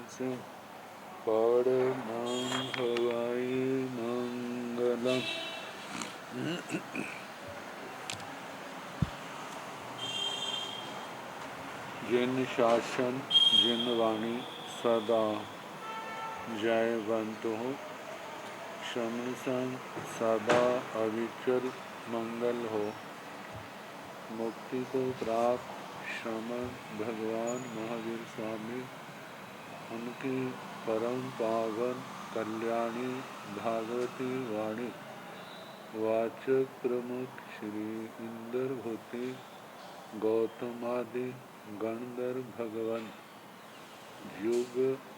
से परमं हवाई मंगलम। जिन शासन जिन वाणी सदा जयवंत हो, शमन संग सदा अविचल मंगल हो। मुक्ति को प्राप्त श्रमण भगवान महावीर स्वामी, उनकी परम पावन कल्याणी भागवती वाणी वाचक प्रमुख श्री इंद्र भूति गौतमादि गणधर भगवान युग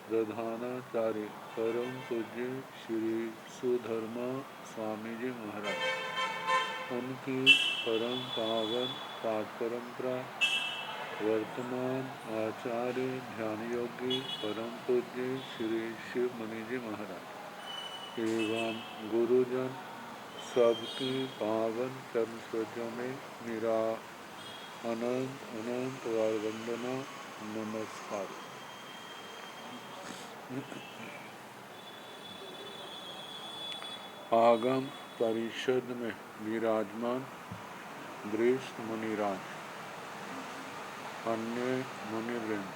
प्रधानाचार्य परम पूज्य श्री सुधर्मा स्वामी जी महाराज, उनकी परम पावन पाठ परंपरा वर्तमान आचार्य ध्यान योगी परम पूज्य श्री शिव मुनि जी महाराज एवं गुरुजन सबकी पावन चरण स्पर्शों में मेरा अनंत अनंत वार वंदना नमस्कार। आगम परिषद में विराजमान वरिष्ठ मुनिराज, अन्य मुनिवृंद,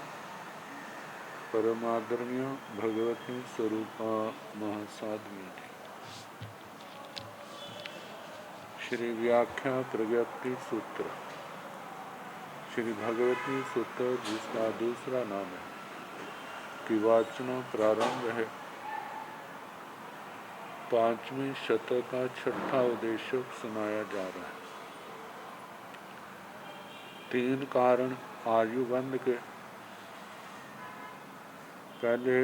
परमादरणीय भगवती स्वरूपा महासाध्वी, श्री व्याख्या प्रज्ञप्ति सूत्र, श्री भगवती सूत्र जिसका दूसरा नाम है कि वाचना प्रारंभ है। 5वें शतक का छठा उद्देशक सुनाया जा रहा है। 3 कारण आयुबंध के, पहले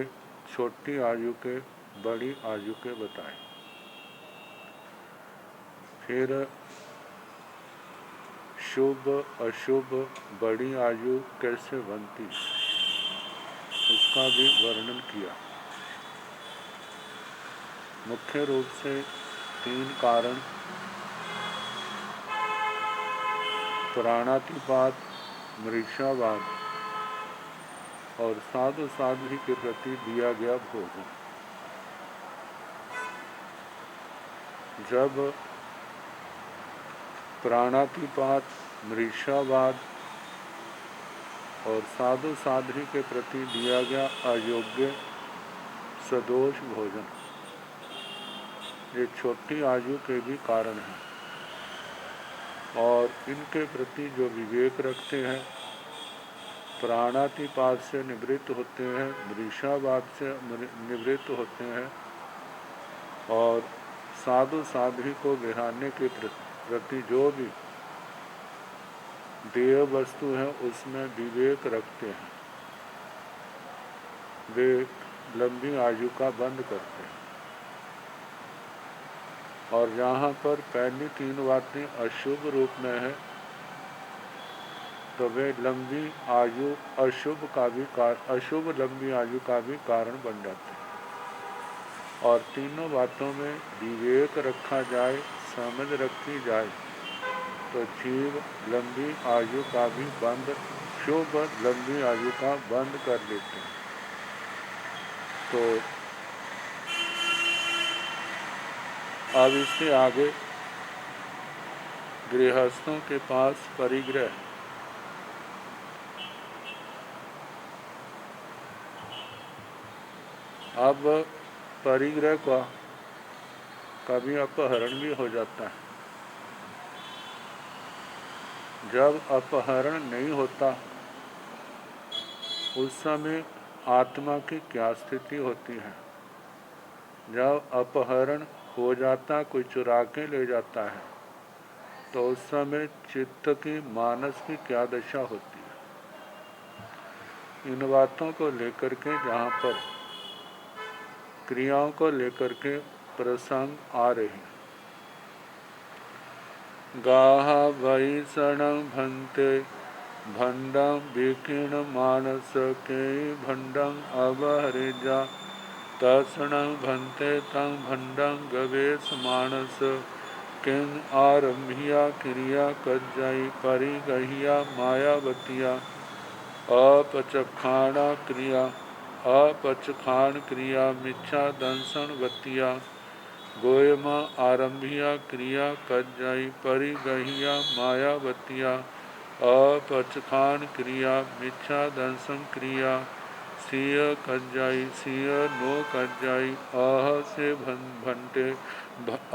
छोटी आयु के बड़ी आयु के बताए, फिर शुभ अशुभ बड़ी आयु कैसे बनती उसका भी वर्णन किया। मुख्य रूप से 3 कारण प्राणातिपात, मृषावाद और साधु साध्वी के प्रति दिया गया भोजन। जब प्राणातिपात, मृषावाद और साधु साध्वी के प्रति दिया गया अयोग्य सदोष भोजन, ये छोटी आयु के भी कारण हैं और इनके प्रति जो विवेक रखते हैं, प्राणातिपात से निवृत्त होते हैं, मृषावाद से निवृत्त होते हैं और साधु साध्वी को बिहारने के प्रति जो भी देय वस्तु है उसमें विवेक रखते हैं, वे लंबी आयु का बंद करते हैं। और जहाँ पर पहली 3 बातें अशुभ रूप में है तो वे लंबी आयु अशुभ लंबी आयु का भी कारण बन जाते हैं। और तीनों बातों में विवेक रखा जाए, समझ रखी जाए तो जीव लंबी आयु का भी बंद, शुभ लंबी आयु का बंद कर लेते हैं। तो अब इसके आगे गृहस्थों के पास परिग्रह, अब परिग्रह का कभी अपहरण भी हो जाता है। जब अपहरण नहीं होता उस समय आत्मा की क्या स्थिति होती है। जब अपहरण हो जाता, कोई चुरा के ले जाता है तो उस समय चित्त की, मानस की क्या दशा होती है। इन बातों को लेकर के जहाँ पर क्रियाओं को लेकर के प्रसंग आ रहे हैं। गाह वैषणं भन्ते भंडं विकीर्ण मानस के भंडं अवहरिजा तत्क्षणं भन्ते तं भंडं गवेश मानस किं आरंभिया क्रिया कज्जयी परिगह्या मायावतिया अपचक्षाणा क्रिया अपचखान क्रिया मिच्छा दंसन बतिया गोयमा आरंभिया क्रिया कज्जाई परिगहिया मायावतिया अपचखान क्रिया मिच्छा दंसन क्रिया सिय कज्जाई सिय नो कज्जाई आह से भंटे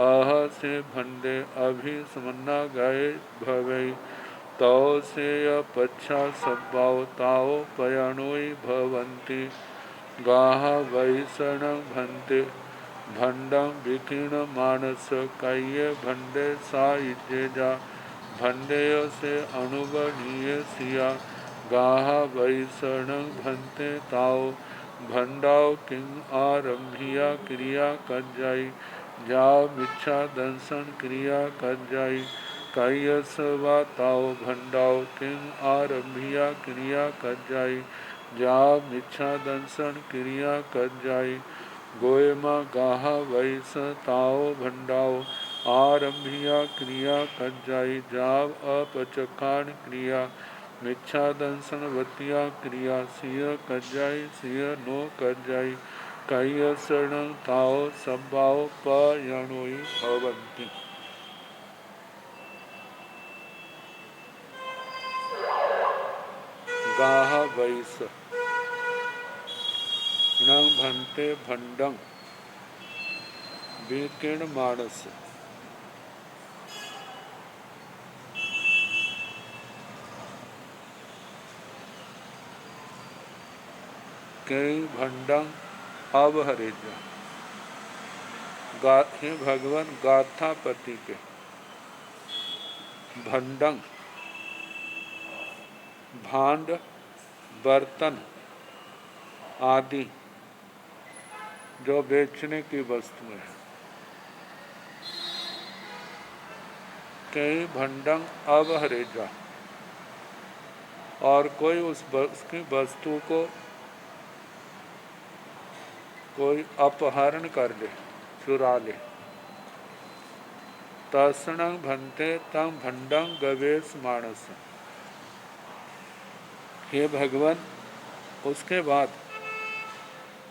आह से भंडे अभि समन्ना गए भवई तौ से पच्छा सब्बाव ताओ पयणोई भवंती गाह वैषण भंते भंडम विकीर्ण मानस कय्य भंडे सा इजेजा भंडेय से अणुबनीय सिया गाह वैषण भंते ताओ भंडाओ किंग आरंभिया क्रिया कज्जाई जाओ मिच्छा दंसन क्रिया कज्जाई कयसवा ताओ भंडाओ किंग आरंभिया क्रिया कज्जाई जाओ मिच्छा दंसन क्रिया कज्जाई गोयमा गाहा वैस ताओ भंडाओ आरंभिया क्रिया कज्जाई जाव अपचखान क्रिया मिच्छा दंसन वतिया क्रिया सिय कज्जाई सिय नो कज्जाई कयसण ताओ सब्बाओ पयणोई भवंती। गाह वैस णं भंते भंडं विकीर्ण मानस कई भंडं अवहरेजा। हे भगवान गाथापति के भंडं भांड बर्तन आदि जो बेचने की वस्तुएं हैं कई भंडं अवहरेजा और कोई उसकी वस्तु को कोई अपहरण कर ले चुरा ले तसणं भंते तम भंडं गवेश मानस। हे भगवान उसके बाद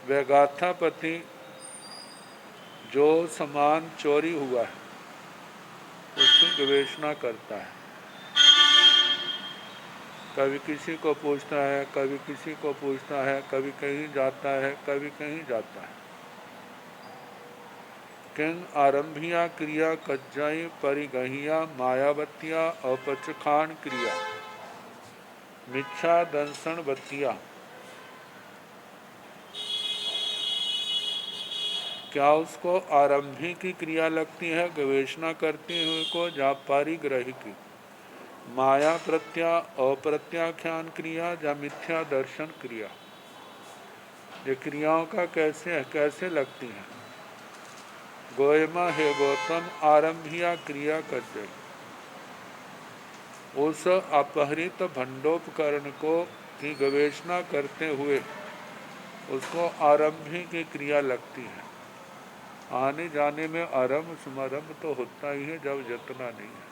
वह गाथापति जो सामान चोरी हुआ है उसकी गवेषणा करता है। कभी किसी को पूछता है कभी किसी को पूछता है कभी कहीं जाता है कभी कहीं जाता है। किंग आरंभिया क्रिया कज्जाई परिगहिया मायावतिया अपचखान क्रिया मिच्छा दंसन बतिया। क्या उसको आरंभी की क्रिया लगती है गवेषणा करते हुए को या परिग्रही की माया प्रत्या अप्रत्याख्यान क्रिया या मिथ्या दर्शन क्रिया। ये क्रियाओं का कैसे लगती हैं। गोयमा हे गौतम आरंभिया क्रिया कर दे उस अपहरित भंडोपकरण को की गवेषणा करते हुए उसको आरंभी की क्रिया लगती है। आने जाने में आरंभ समारंभ तो होता ही है जब जतना नहीं है।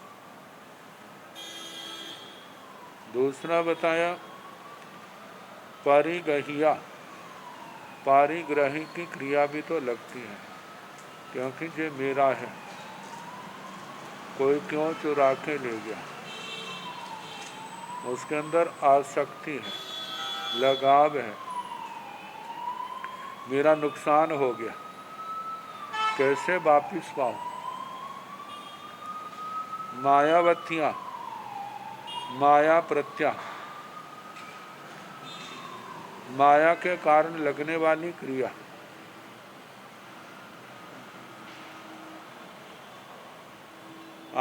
दूसरा बताया परिगहिया पारिग्रही की क्रिया भी तो लगती है क्योंकि ये मेरा है कोई क्यों चुरा के ले गया उसके अंदर आसक्ति है लगाव है मेरा नुकसान हो गया कैसे वापिस पाऊं। मायावतियां माया प्रत्या माया के कारण लगने वाली क्रिया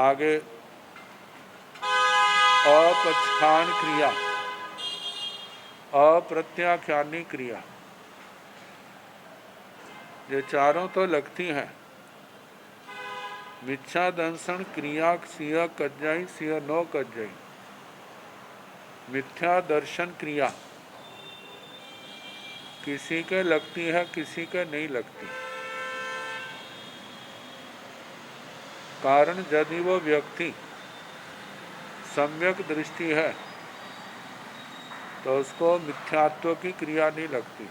आगे अपचखान क्रिया अप्रत्याख्यानी क्रिया ये चारों तो लगती हैं। मिच्छा दंसन क्रिया सिया कज्जाई सिया नो कज्जाई मिथ्या दर्शन क्रिया किसी के लगती है किसी के नहीं लगती। कारण यदि वो व्यक्ति सम्यक दृष्टि है तो उसको मिथ्यात्व की क्रिया नहीं लगती।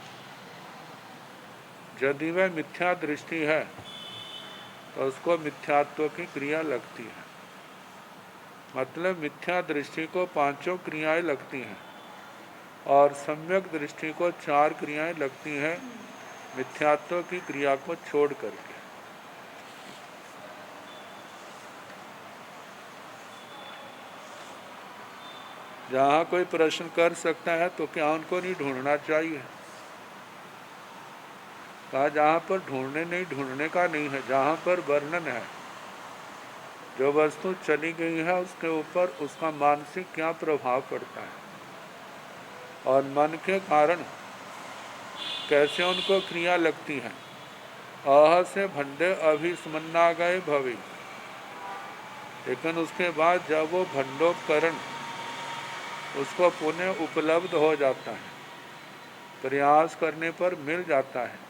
यदि वह मिथ्या दृष्टि है तो उसको मिथ्यात्व की क्रिया लगती है। मतलब मिथ्या दृष्टि को 5 क्रियाएं लगती हैं और सम्यक दृष्टि को 4 क्रियाएं लगती हैं, मिथ्यात्व की क्रिया को छोड़ करके। जहाँ कोई प्रश्न कर सकता है तो क्या उनको नहीं ढूंढना चाहिए? कहा जहाँ पर ढूंढने का नहीं है, जहाँ पर वर्णन है, जो वस्तु चली गई है उसके ऊपर उसका मानसिक क्या प्रभाव पड़ता है और मन के कारण कैसे उनको क्रिया लगती है। अह से भंडे अभिस्मन्ना गए भवे, लेकिन उसके बाद जब वो भंडोपकरण उसको पुनः उपलब्ध हो जाता है, प्रयास करने पर मिल जाता है,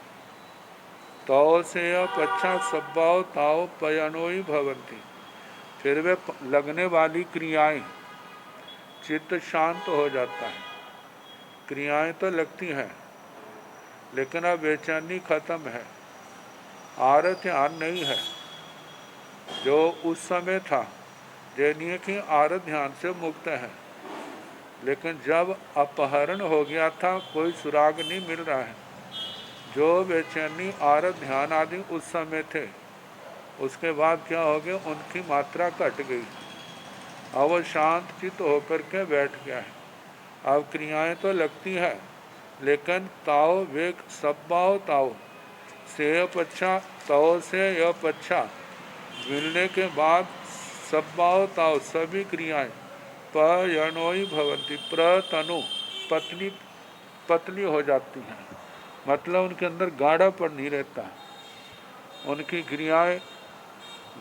तो से पच्छा सब्बाव ताव पयनोई भवंती, फिर वे लगने वाली क्रियाएं, चित्त शांत हो जाता है। क्रियाएं तो लगती हैं लेकिन अब बेचैनी खत्म है, आर ध्यान नहीं है जो उस समय था। जैनिए कि आर ध्यान से मुक्त है, लेकिन जब अपहरण हो गया था कोई सुराग नहीं मिल रहा है। जो बेचैनी आर ध्यान आदि उस समय थे, उसके बाद क्या हो गया, उनकी मात्रा घट गई। अब वो शांत चित्त होकर के बैठ गया है। अब क्रियाएं तो लगती है लेकिन ताव वेग सब्बाव ताव से पच्छा, ताव से यह पच्छा मिलने के बाद सब्बाव ताव सभी क्रियाएं पयनोई भवंती, प्रतनु पतली पतली हो जाती हैं। मतलब उनके अंदर गाढ़ापन नहीं रहता, उनकी क्रियाएं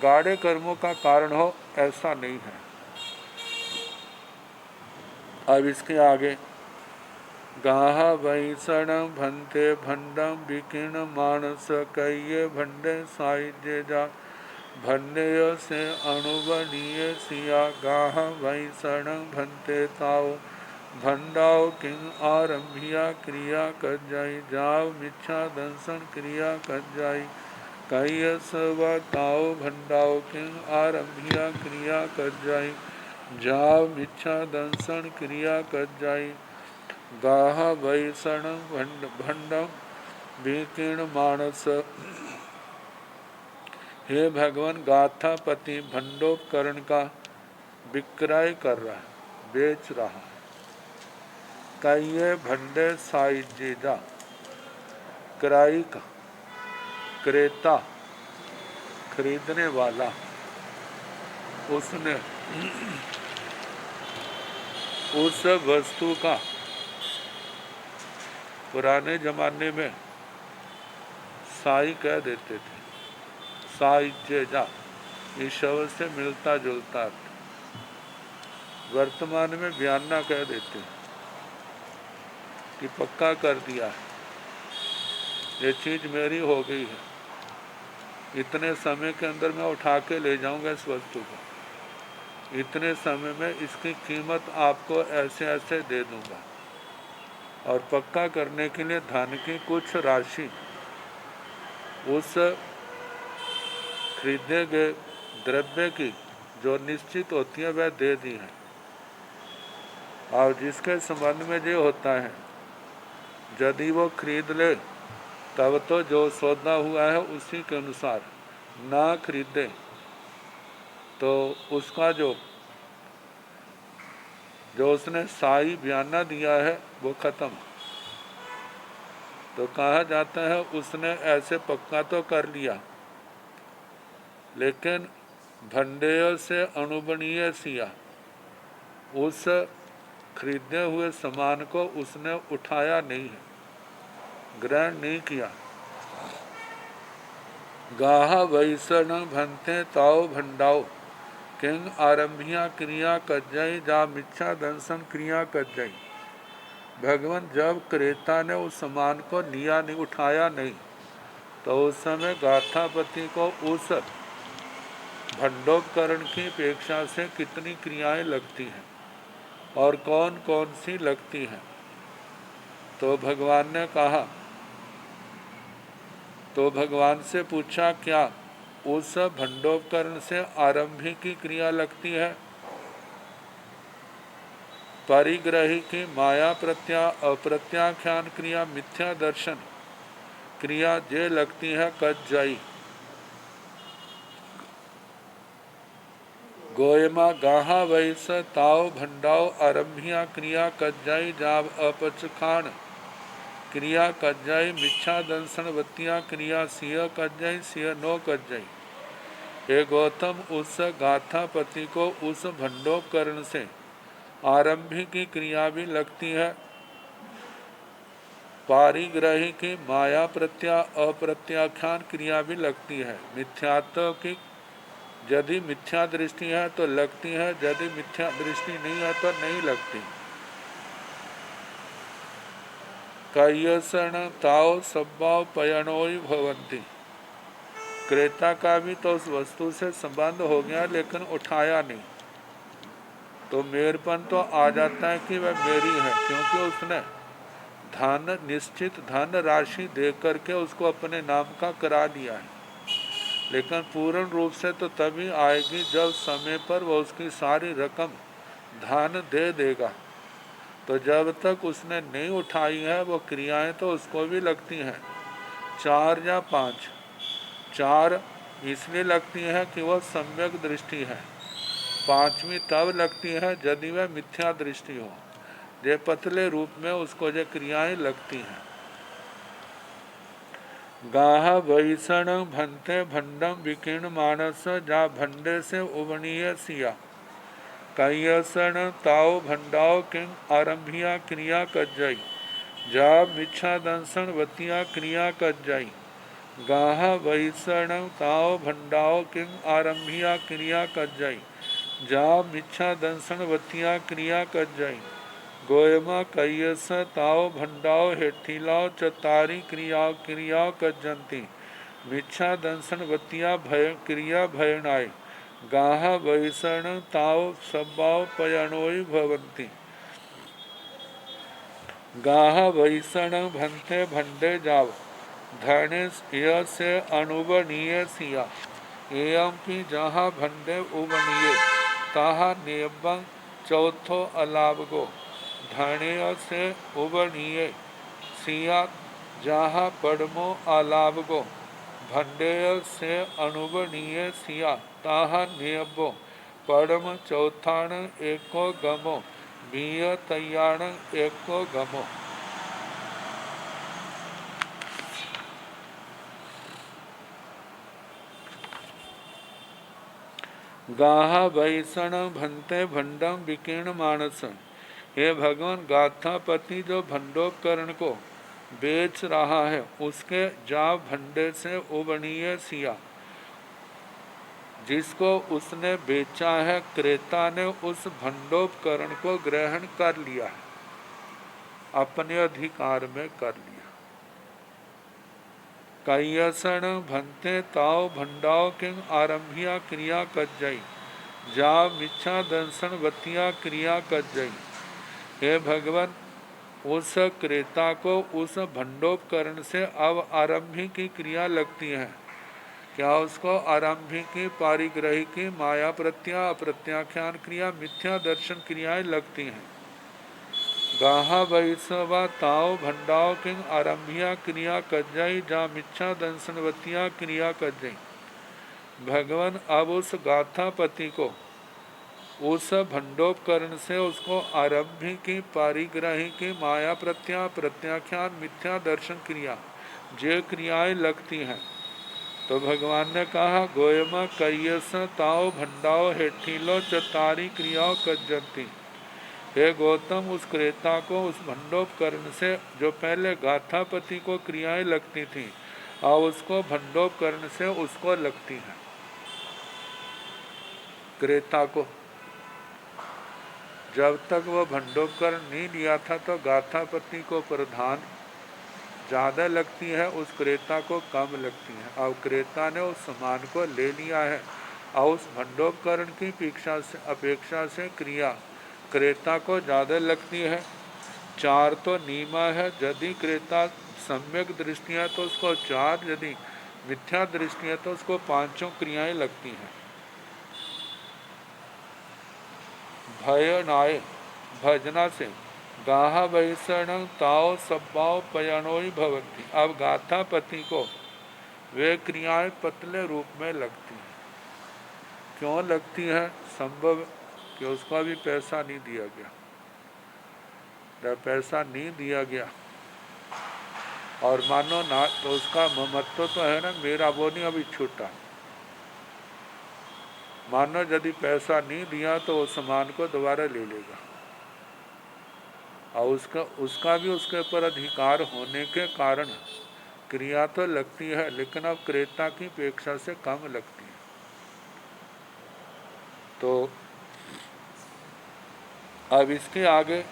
गाढ़े कर्मों का कारण हो ऐसा नहीं है। अब इसके आगे गाह वैषण भंते भंडम विकीर्ण मानस कहिए भंडे साई जा, भंडेय से अणुबनीय सिया गाह वैषण भंते ताओ, भंडाओ किंग आरंभिया क्रिया कर जाई, जाओ मिच्छा दंसन क्रिया कर जाई, कहिए सब ताओ भंडाओ किंग आरंभिया क्रिया कर जाई, जाओ मिच्छा दंसन क्रिया कर जाई, गाह वैषण भंडम विकीर्ण मानस। हे भगवान, गाथापति भंडोपकरण का विक्रय कर रहा है, बेच रहा है। कहिए भंडे साइजेजा, क्रय का क्रेता, खरीदने वाला, उसने उस वस्तु का पुराने जमाने में साई कह देते थे, साई जेजा, इस शब्द से मिलता जुलता अर्थ। वर्तमान में बयाना कह देते हैं कि पक्का कर दिया है, ये चीज़ मेरी हो गई है, इतने समय के अंदर मैं उठा के ले जाऊंगा इस वस्तु को, इतने समय में इसकी कीमत आपको ऐसे ऐसे दे दूंगा। और पक्का करने के लिए धन की कुछ राशि उस खरीदे गए द्रव्य की जो निश्चित होती है वह दे दी है। और जिसके संबंध में ये होता है, यदि वो खरीद ले तब तो जो सौदा हुआ है उसी के अनुसार, ना खरीदे तो उसका जो उसने साई बयाना दिया है वो खत्म। तो कहा जाता है उसने ऐसे पक्का तो कर लिया, लेकिन भंडेय से अणुबनीय सिया, उस खरीदे हुए सामान को उसने उठाया नहीं है, ग्रहण नहीं किया। गाह वैषण भंते ताओ भंडाओ किंग आरंभिया क्रिया कज्जई, जा मिच्छा दंसन क्रिया कज्जई। भगवान, जब क्रेता ने उस सामान को लिया नहीं, उठाया नहीं, तो उस समय गाथापति को उस भंडोपकरण की अपेक्षा से कितनी क्रियाएं लगती हैं और कौन कौन सी लगती हैं। तो भगवान ने कहा तो भगवान से पूछा, क्या उस भंडोपकरण से आरंभिक की क्रिया लगती है? परिग्रही की माया अप्रत्याख्यान क्रिया मिथ्या दर्शन क्रिया जे लगती है कच जाई। गोयमा गाहा वैस ताव भंडाओ आरंभिया क्रिया कज्जाई जाब अपचखान क्रिया कज्जाई मिच्छा दंसन वत्तिया क्रिया सिय कज्जाई सिय नो कज्जाई। हे गौतम, उस गाथापति को उस भंडोपकरण से आरंभिक की क्रिया भी लगती है, पारिग्रही की माया अप्रत्याख्यान क्रिया भी लगती है। मिथ्यात्व की यदि मिथ्या दृष्टि है तो लगती है, यदि मिथ्या दृष्टि नहीं है तो नहीं लगती। कयसन ताव सब्बाव पयणोई भवंती। क्रेता का भी तो उस वस्तु से संबंध हो गया लेकिन उठाया नहीं, तो मेरपन तो आ जाता है कि वह मेरी है, क्योंकि उसने धन निश्चित धन राशि दे करके उसको अपने नाम का करा लिया है। लेकिन पूर्ण रूप से तो तभी आएगी जब समय पर वो उसकी सारी रकम धन दे देगा। तो जब तक उसने नहीं उठाई है वो क्रियाएं तो उसको भी लगती हैं। 4 या 5। 4 इसलिए लगती है कि वह सम्यक दृष्टि है, 5वीं तब लगती है यदि वह मिथ्या दृष्टि हो। ये पतले रूप में उसको जो क्रियाएं लगती हैं। गाह वैषण भंते भंडम विकीर्ण मानस जा भंडे से उवनीय सिया। कयसन ताव भंडाओ किंग आरंभिया क्रिया कज्जई जा मिच्छा दंसन वतिया क्रिया कज्जई। गाह वैषण ताव भंडाओ किंग आरंभिया क्रिया कज्जई जा मिच्छा दंसन वतिया क्रिया कज्जई। गोयमा कयस ताव भंडाओ हेठीलाओ चतारी क्रिया कज्जंती मिच्छा दंसन वतिया भय क्रिया भयनाय। गाह वैषण ताव सब्बाव पयणोई भवंती। गाह वैषण भंते भंडे जाव धरणे से अनुबनीय सिया। एवं की जहाँ भंडे उबनीय ताहा नियम चौथो अलावगो धरणे से उबनीय सिया जहाँ पड़मो अलावगो भंडेय से अनुबनीय सिया ताहा नियबो पड़म चौथाण एको गमो बीय तैयाण एको गमो। गाहा वैषण भंते भंडम विकीर्ण मानस। हे भगवान, गाथापति जो भंडोपकरण को बेच रहा है उसके जा भंडे से उबनीय सिया, जिसको उसने बेचा है क्रेता ने उस भंडोपकरण को ग्रहण कर लिया है, अपने अधिकार में कर लिया। कयसन भंते ताव भंडाओ किंग आरंभिया क्रिया कज्जई जा मिच्छा दंसन वतिया क्रिया कज्जई। हे भगवान, उस क्रेता को उस भंडोपकरण से अब आरंभी की क्रिया लगती है। क्या उसको आरंभी की पारिग्रही की माया अप्रत्याख्यान क्रिया मिथ्या दर्शन क्रियाएं लगती हैं। गाहा वैसवा ताव भंडाओ किंग आरंभिया क्रिया कज्जई जा मिच्छा दंसनवतिया क्रिया कज्जई। भगवान, अब उस गाथापति को उस भंडोपकरण से उसको आरंभी की पारिग्रही की माया प्रत्याख्यान मिथ्या दर्शन क्रिया जे क्रियाएं लगती हैं। तो भगवान ने कहा, गोयमा कयस ताव भंडाओ हेठीलो चतारी क्रियाओं कज्जंती। हे गौतम, उस क्रेता को उस भंडोपकरण से जो पहले गाथापति को क्रियाएं लगती थी और उसको भंडोपकरण से उसको लगती हैं। क्रेता को जब तक वह भंडोपकरण नहीं लिया था तो गाथापति को प्रधान ज़्यादा लगती है, उस क्रेता को कम लगती है। अब क्रेता ने उस सामान को ले लिया है और उस भंडोपकरण की अपेक्षा से क्रिया क्रेता को ज़्यादा लगती है। 4 तो नीमा है, यदि क्रेता सम्यक दृष्टि है तो उसको 4, यदि मिथ्या दृष्टि है तो उसको 5 क्रियाएं लगती हैं। भय नाय भजना से गाहा वैषण ताओ सब्बाव पयणोई भवती। अब गाथा पति को वे क्रियाएं पतले रूप में लगती हैं। क्यों लगती है? संभव कि उसका भी पैसा नहीं दिया गया। जब पैसा नहीं दिया गया और मानो ना, तो उसका महत्व तो है ना, मेरा वो नहीं अभी छूटा। मानो यदि पैसा नहीं दिया तो वो सामान को दोबारा ले लेगा, और उसका भी उसके ऊपर अधिकार होने के कारण क्रिया तो लगती है, लेकिन अब क्रेता की अपेक्षा से कम लगती है। तो अब इसके आगे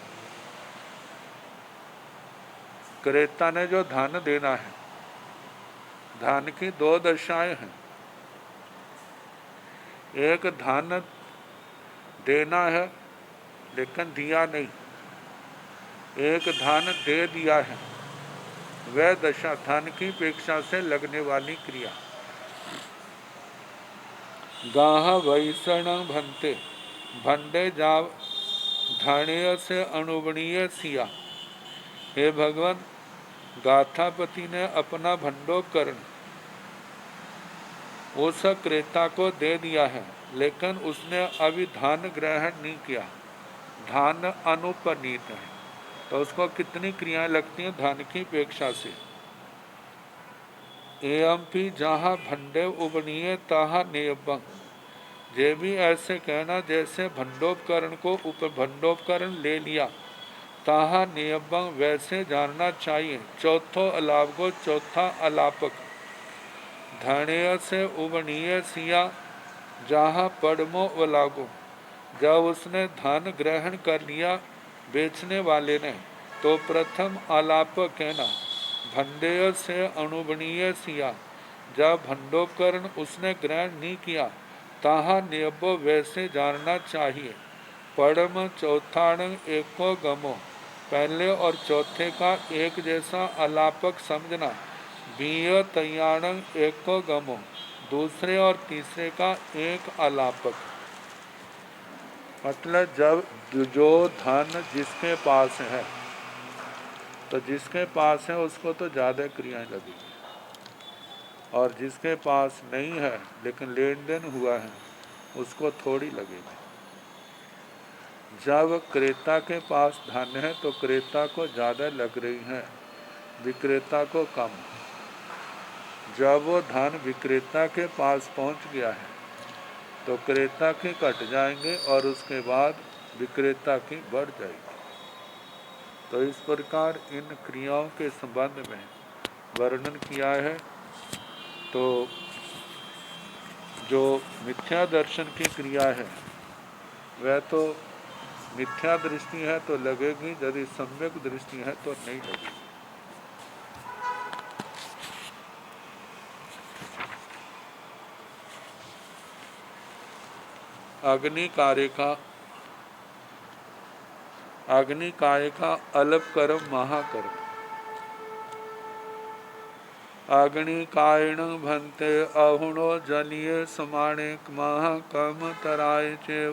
क्रेता ने जो धन देना है, धन की 2 दशाएं हैं। एक धन देना है लेकिन दिया नहीं, एक धन दे दिया है, वह दशा धन की अपेक्षा से लगने वाली क्रिया। गाह वैषण भंते भंडे जाव धनेय से अनुवणीय सिया। हे भगवान, गाथापति ने अपना भंडोपकरण उस क्रेता को दे दिया है, लेकिन उसने अभी धान ग्रहण नहीं किया। धान अनुपनीत है, तो उसको कितनी क्रियाएं लगती हैं धान की अपेक्षा से। एवं भी जहाँ भंडे उबनीय ताहा नियबंग, ये भी ऐसे कहना जैसे भंडोपकरण को भंडोपकरण ले लिया, ताहा नियबंग वैसे जानना चाहिए। चौथो अलाप को चौथा अलापक। धनेय से उबनीय सिया जहाँ पड़मो वलागो, जब उसने धन ग्रहण कर लिया बेचने वाले ने, तो प्रथम आलापक कहना भंडेय से अणुबणीय सिया, जब भंडोपकरण उसने ग्रहण नहीं किया, ताहा नियबो वैसे जानना चाहिए। पड़म चौथाण एको गमो, पहले और चौथे का एक जैसा अलापक समझना। बीय तैयाणं एको गमो, दूसरे और तीसरे का एक अलापक। मतलब जब जो धन जिसके पास है, तो जिसके पास है उसको तो ज़्यादा क्रियाएं लगेगी, और जिसके पास नहीं है लेकिन लेन देन हुआ है उसको थोड़ी लगेगी। जब क्रेता के पास धन है तो क्रेता को ज़्यादा लग रही है, विक्रेता को कम। जब वो धन विक्रेता के पास पहुंच गया है तो क्रेता के कट जाएंगे और उसके बाद विक्रेता की बढ़ जाएगी। तो इस प्रकार इन क्रियाओं के संबंध में वर्णन किया है। तो जो मिथ्या दर्शन की क्रिया है वह तो मिथ्या दृष्टि है तो लगेगी, यदि सम्यक दृष्टि है तो नहीं लगेगी। अग्नि का अल्प कर्म महाकर्म। अग्निकायण भंते अहुणो जलीय समाणे महाकम तराय चेव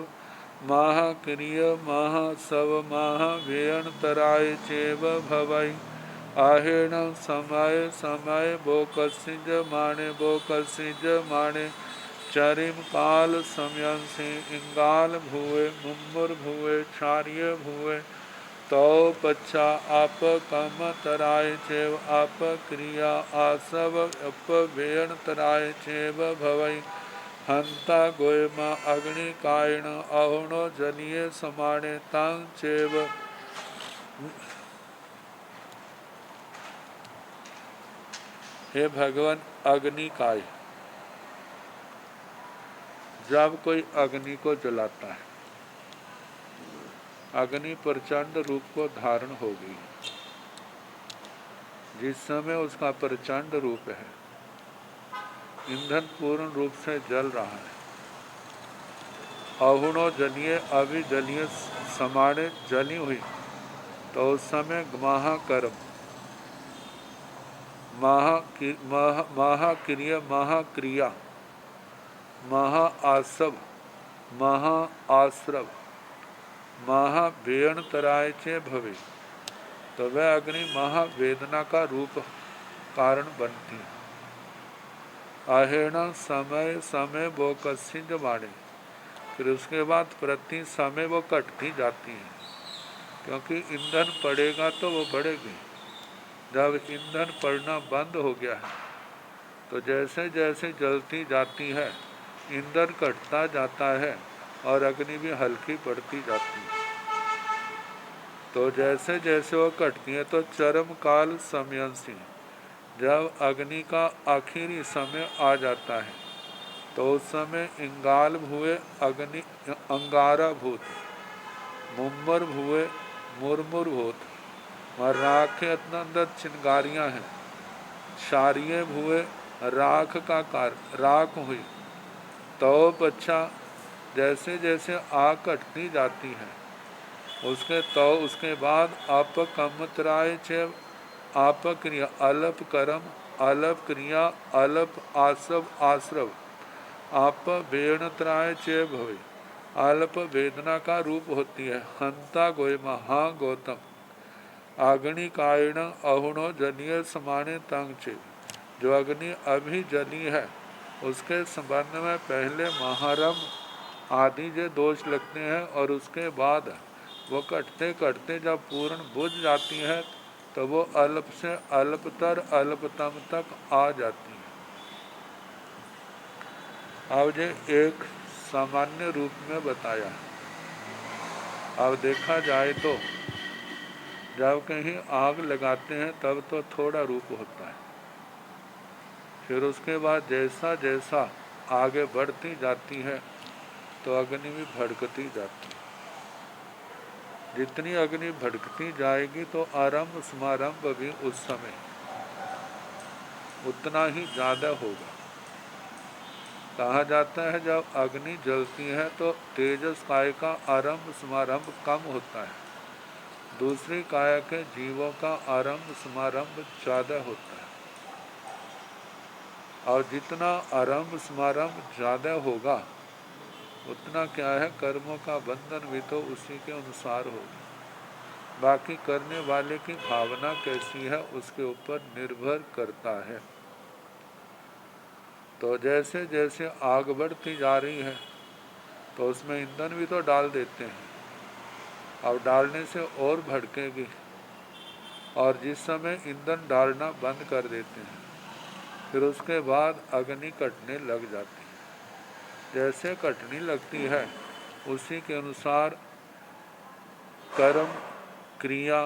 महाक्रिय महासव महावेयण तराय चेव भवई। आहेण समय समय बोकसिज माणे चरिम काल समयंसी इंगाल भुए मुम्मुर भुए क्षार्य भुए। तो पच्छा आप कम तराय चेव आप क्रिया आसव अप वेण तराय चेव भवई। हंता गोयमा अग्निकायण अहुणो जलीय समाणे तांग चेव। हे भगवान, अग्निकाय, जब कोई अग्नि को जलाता है, अग्नि प्रचंड रूप को धारण हो गई। जिस समय उसका प्रचंड रूप है, ईंधन पूर्ण रूप से जल रहा है, अहुणो जलीय अभी जलीय समाणे जली हुई, तो उस समय महाकर्म महाक्रिया महाआसव महाआश्रव महावेणतराय चे भवे। तो वह अग्नि महावेदना का रूप कारण बनती है। आहेण समय समय वो कसिंज बाणे, फिर उसके बाद प्रति समय वो कटती जाती है, क्योंकि ईंधन पड़ेगा तो वो बढ़ेगी। जब ईंधन पड़ना बंद हो गया है तो जैसे जैसे जलती जाती है ईंधन कटता जाता है और अग्नि भी हल्की पड़ती जाती है। तो जैसे जैसे वो कटती है तो चरम काल समयंसी, जब अग्नि का आखिरी समय आ जाता है तो उस समय इंगाल भुए अग्नि अंगारा भूत, मुम्मर भुए मुरमुर भूत, राख के अंदर चिंगारियां हैं, क्षारिय भुए राख का कार्य राख हुई। तो बच्चा जैसे जैसे आग कटती जाती है उसके बाद आप कमतराय चे आप क्रिया अलप कर्म अलप क्रिया अलप आसव आश्रव आप वेणत्राय चे भवे, अल्प वेदना का रूप होती है। हंता गोय महा गौतम अग्नि कायण अहुणो जलीय समाने तंग चे, जो अग्नि अभी जली है उसके संबंध में पहले महारम आदि जो दोष लगते हैं और उसके बाद वो कटते कटते जब पूर्ण बुझ जाती है तो वो अल्प से अल्पतर अल्पतम तक आ जाती है। अब जो एक सामान्य रूप में बताया। अब देखा जाए तो जब कहीं आग लगाते हैं तब तो थोड़ा रूप होता है, फिर उसके बाद जैसा जैसा आगे बढ़ती जाती है तो अग्नि भी भड़कती जाती है। जितनी अग्नि भड़कती जाएगी तो आरंभ समारंभ भी उस समय उतना ही ज़्यादा होगा। कहा जाता है जब अग्नि जलती है तो तेजस काय का आरंभ समारंभ कम होता है, दूसरी काया के जीवों का आरंभ समारंभ ज़्यादा होता है। और जितना आरंभ समारंभ ज़्यादा होगा उतना क्या है कर्मों का बंधन भी तो उसी के अनुसार होगा। बाकी करने वाले की भावना कैसी है उसके ऊपर निर्भर करता है। तो जैसे जैसे आग बढ़ती जा रही है तो उसमें ईंधन भी तो डाल देते हैं, अब डालने से और भड़केगी, और जिस समय ईंधन डालना बंद कर देते हैं फिर उसके बाद अग्नि कटने लग जाती है। जैसे कटने लगती है उसी के अनुसार कर्म क्रिया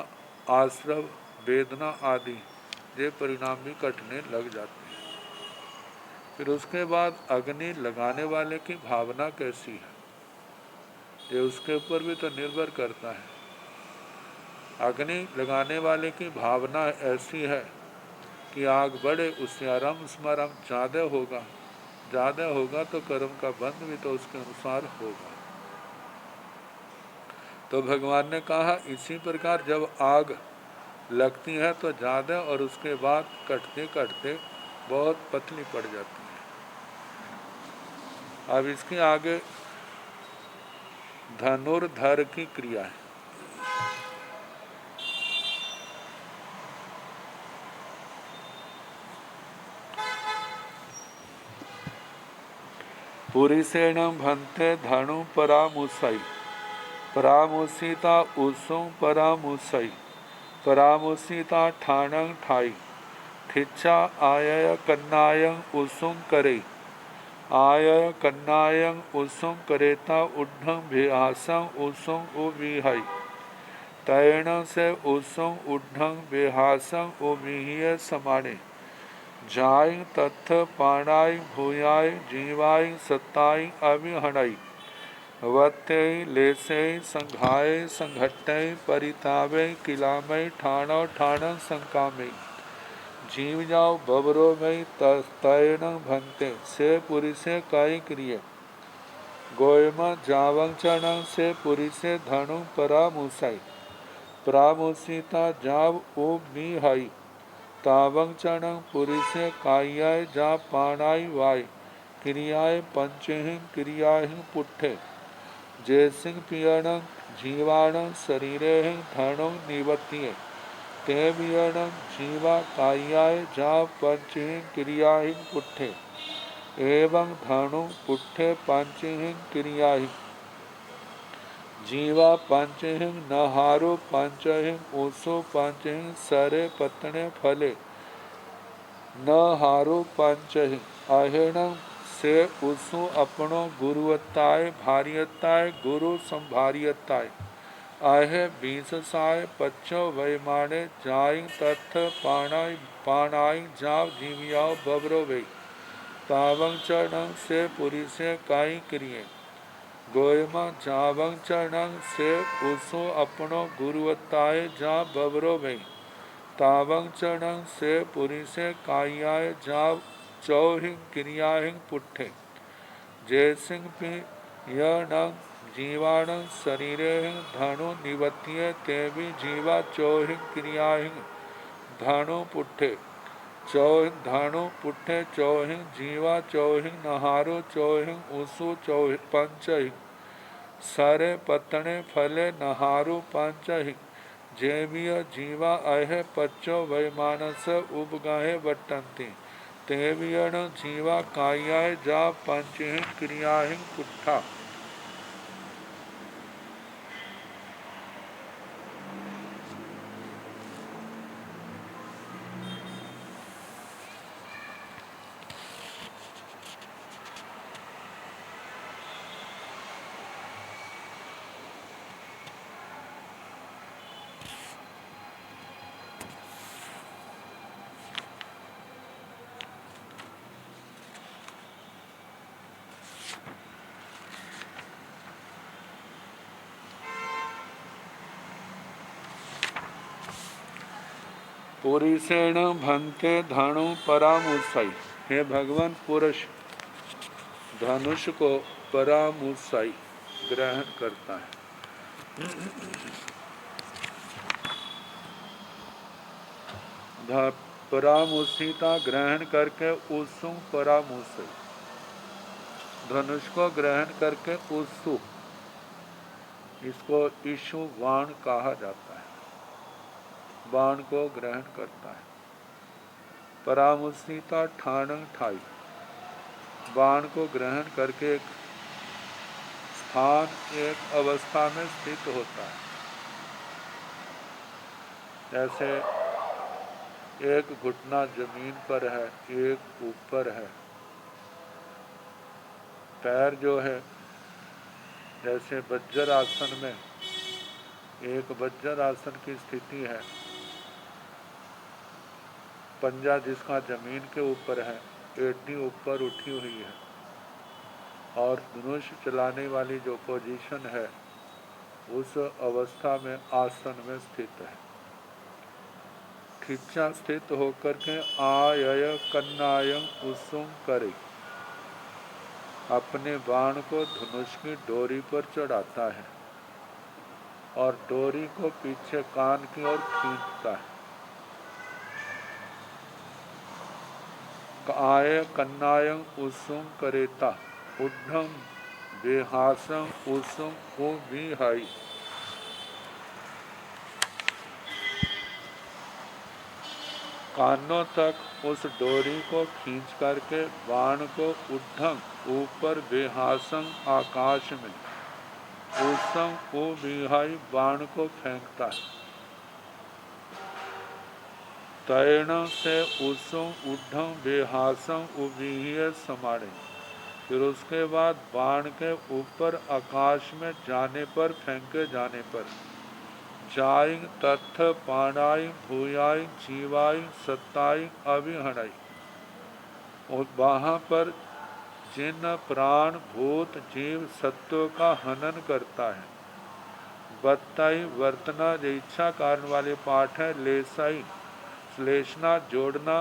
आश्रव वेदना आदि ये परिणाम भी कटने लग जाते हैं। फिर उसके बाद अग्नि लगाने वाले की भावना कैसी है ये उसके ऊपर भी तो निर्भर करता है। अग्नि लगाने वाले की भावना ऐसी है कि आग बढ़े, उससे आरंभ स्मरम ज़्यादा होगा तो कर्म का बंध भी तो उसके अनुसार होगा। तो भगवान ने कहा इसी प्रकार जब आग लगती है तो ज़्यादा और उसके बाद कटते कटते बहुत पतली पड़ जाती है। अब इसके आगे धनुर्धर की क्रिया है। पुरीसेण भन्ते धनु परामुसई परामुसिता उसुं परामुसई परामुसिता ठाणं ठाई ठिच्चा आय कन्नायं उसुं करे आय कन्नायं उसुं करेता उड्ढं बेहासं उसुं उविहई तैण से उसुं उड्ढं बेहासं उविहिय समाने जाय तत्थ पाणाय भूयाय जीवाय सत्ताय अभिहणई वत्यै लेसै संघाय संघट्टै परितावै किलामय ठाणौ ठाणं संकामय जीव जाओ बबरो मई तैण भंते से पुरी से काई क्रिय गोयमा जावं चरण से पुरी से धनु परामुसाई परामुसिता जाव ओ मी हाई तावं चरणं पुरुषे कायाय जा पाणाय वाय क्रियाय पंचहिं क्रियाहिं पुट्ठे जयसिंह पियणं जीवाणं शरीरे धर्णो निवत्ये ते वियणं जीवा कायाय जा पंचहिं क्रियाहिं पुट्ठे एवं धर्णो पुट्ठे पंचहिं क्रियाहिं जीवा पंचहिं नहारो पंचहिं ओसो पंचहिं सरे पत्तने फले न हारो पंचहिं अहेणं से उसु अपनो गुरुवत्ताय भारियत्ताय गुरु संभारियत्ताय आहे बीससाय पच्चो वैमाने जाई तत्थ पाणाई जाव जीवियाव बबरो वे तावं चरणं से पुरी से काई क्रिये गोयमा जावं चरणं से उसो अपनो गुरुवत्ताय जा बबरो वे तावं चरणं से पुरी से कायाय जाव चौहिं क्रियाहिं पुट्ठे जयसिंह पी यणं जीवाणं शरीरे धनु निवत्ये तेवि जीवा चौहिं क्रियाहिं धनु पुट्ठे धनु पुट्ठे चौहिं जीवा चौहिं नहारो चौहिं उसु चौहिं पंचहिं सारे पत्तने फले नहारो पंचहिं जेविय जीवा अहे पच्चो वैमानस उपगाहे वट्टन्ति तेवियण जीवा कायाय जा पंचहिं क्रियाहिं पुट्ठा पुरुषेण भन्ते धनु परामुसाई। हे भगवान, पुरुष धनुष को परामुसाई ग्रहण करता है। परामुसिता ग्रहण करके उसु परामुसाई, धनुष को ग्रहण करके उसु, इसको ईशु बाण कहा जाता है, बाण को ग्रहण करता है। परामुसिता ठाणं ठाई, बाण को ग्रहण करके एक स्थान, एक अवस्था में स्थित होता है। जैसे एक घुटना जमीन पर है, एक ऊपर है। पैर जो है, जैसे वज्र आसन में एक वज्र आसन की स्थिति है, पंजा जिसका जमीन के ऊपर है, एड़ी ऊपर उठी हुई है, और धनुष चलाने वाली जो पोजीशन है उस अवस्था में आसन में स्थित है। खिंचा स्थित होकर के आय कन्नायं उसुम करे, अपने बाण को धनुष की डोरी पर चढ़ाता है और डोरी को पीछे कान की ओर खींचता है। आय कन्नायं उसुम करेता उद्धम बेहासम उसुम को विहाई। कानों तक उस डोरी को खींच करके बाण को उद्धम ऊपर बेहासम आकाश में उसम को विहाई बाण को फेंकता है। तैण से उसम उद्धम बेहासम उवीय समाड़े, फिर उसके बाद बाण के ऊपर आकाश में जाने पर, फेंके जाने पर, जाई तत्थ पाणाई भूयाई जीवाई सत्ताई अभिहणाई, और वहाँ पर जिन प्राण भूत जीव सत्व का हनन करता है। बत्ताई वर्तना इच्छा कारण वाले पाठ है। लेसाई श्लेषना जोड़ना,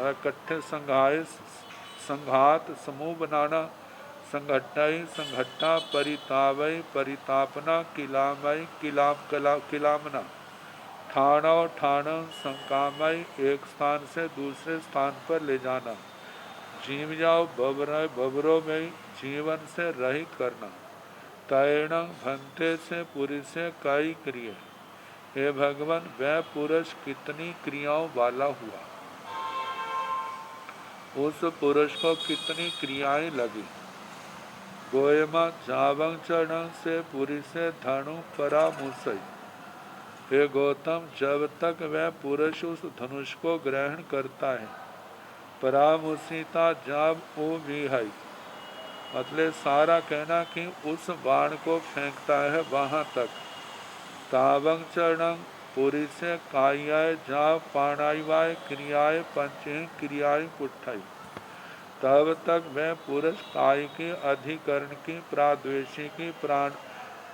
इकट्ठे संघात समूह बनाना। संघट्टाई संघट्टा परितावई परितापना। किलामई किलामना ठाणो ठाणम संकामय, एक स्थान से दूसरे स्थान पर ले जाना। जीव जाओ बबरों में जीवन से रहित करना। तैण भंते से पुरुष से कई क्रिय, हे भगवान वह पुरुष कितनी क्रियाओं वाला हुआ, उस पुरुष को कितनी क्रियाएं लगी। गोयमा जावंग चरण से पुरी से धनु परामुसई, हे गौतम जब तक वह पुरुष उस धनुष को ग्रहण करता है, परामुसिता जाब ओ विहाई, मतलब सारा कहना कि उस बाण को फेंकता है वहां तक। तावंग चरणं पुरी से कायाय जा पाणाइवाय क्रियाय पंचही क्रियाय पुट्ठाई, तब तक वह पुरुष काय की, अधिकरण की, प्राद्वेषी की, प्राण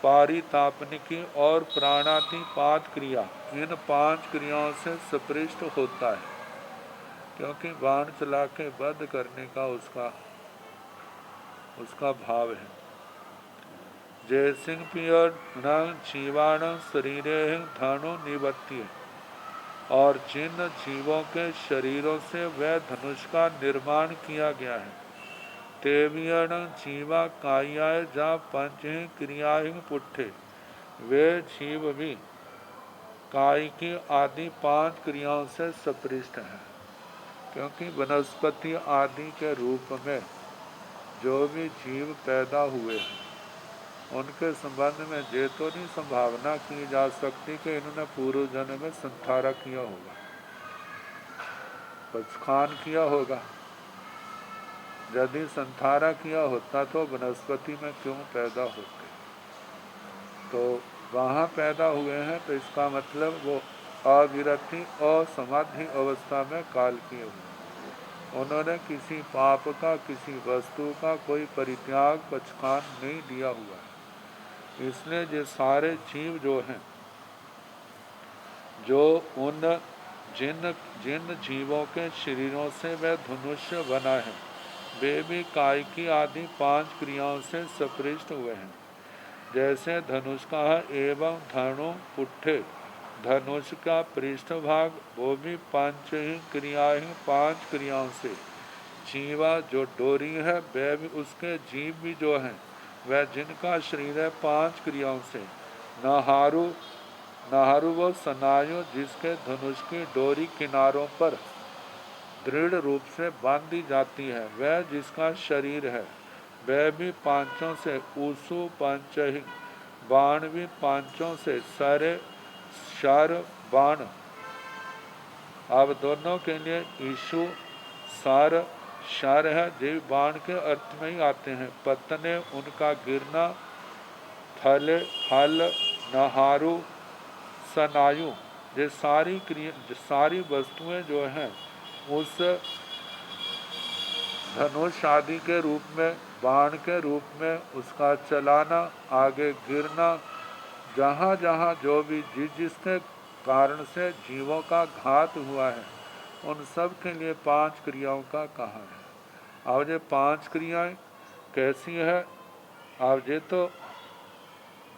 पारितापनिकी और प्राणातिपात क्रिया, इन 5 क्रियाओं से स्पृष्ट होता है, क्योंकि बाण चला के वध करने का उसका भाव है। जय सिंह पियर जीवाण शरीरे धनु निवर्त्य, और जिन जीवों के शरीरों से वह धनुष का निर्माण किया गया है, तेवियण जीवा कायाय जा पंच क्रियाहि पुट्ठे, वे जीव भी काय की आदि 5 क्रियाओं से स्पृष्ट हैं, क्योंकि वनस्पति आदि के रूप में जो भी जीव पैदा हुए हैं, उनके संबंध में ये तो नहीं संभावना की जा सकती कि इन्होंने पूर्व जन्म में संथारा किया होगा, पचखान किया होगा। यदि संथारा किया होता तो वनस्पति में क्यों पैदा होते। तो वहाँ पैदा हुए हैं, तो इसका मतलब वो अविरति और समाधि अवस्था में काल किए हुए, उन्होंने किसी पाप का, किसी वस्तु का कोई परित्याग पचखान नहीं दिया हुआ है। इसलिए ये सारे जीव जो हैं, जो उन जिन जीवों के शरीरों से वह धनुष बना है, वे भी काय की आदि 5 क्रियाओं से स्पृष्ट हुए हैं। जैसे धनुष का एवं धनु पुट्ठे, धनुष का पृष्ठभाग वो भी 5 ही क्रियाएं, 5 क्रियाओं से। जीवा जो डोरी है, वह भी उसके जीव भी जो हैं, वह जिनका शरीर है 5 क्रियाओं से। नहारु वो सनायु, जिसके धनुष की डोरी किनारों पर दृढ़ रूप से बांधी जाती है, वह जिसका शरीर है, वह भी 5 से। ऊसु पंचहि, बाण भी 5 से। सरे शर बाण, अब दोनों के लिए ईशु सार शर है, जीव बाण के अर्थ में ही आते हैं। पतने उनका गिरना, थले हल, नहारु, सनायु, ये सारी वस्तुएं जो हैं उस धनुष आदि के रूप में, बाण के रूप में उसका चलाना, आगे गिरना, जहाँ जहाँ जो भी जिसके कारण से जीवों का घात हुआ है, उन सब के लिए 5 क्रियाओं का कहा है। अब ये 5 क्रियाएं कैसी है, अब ये तो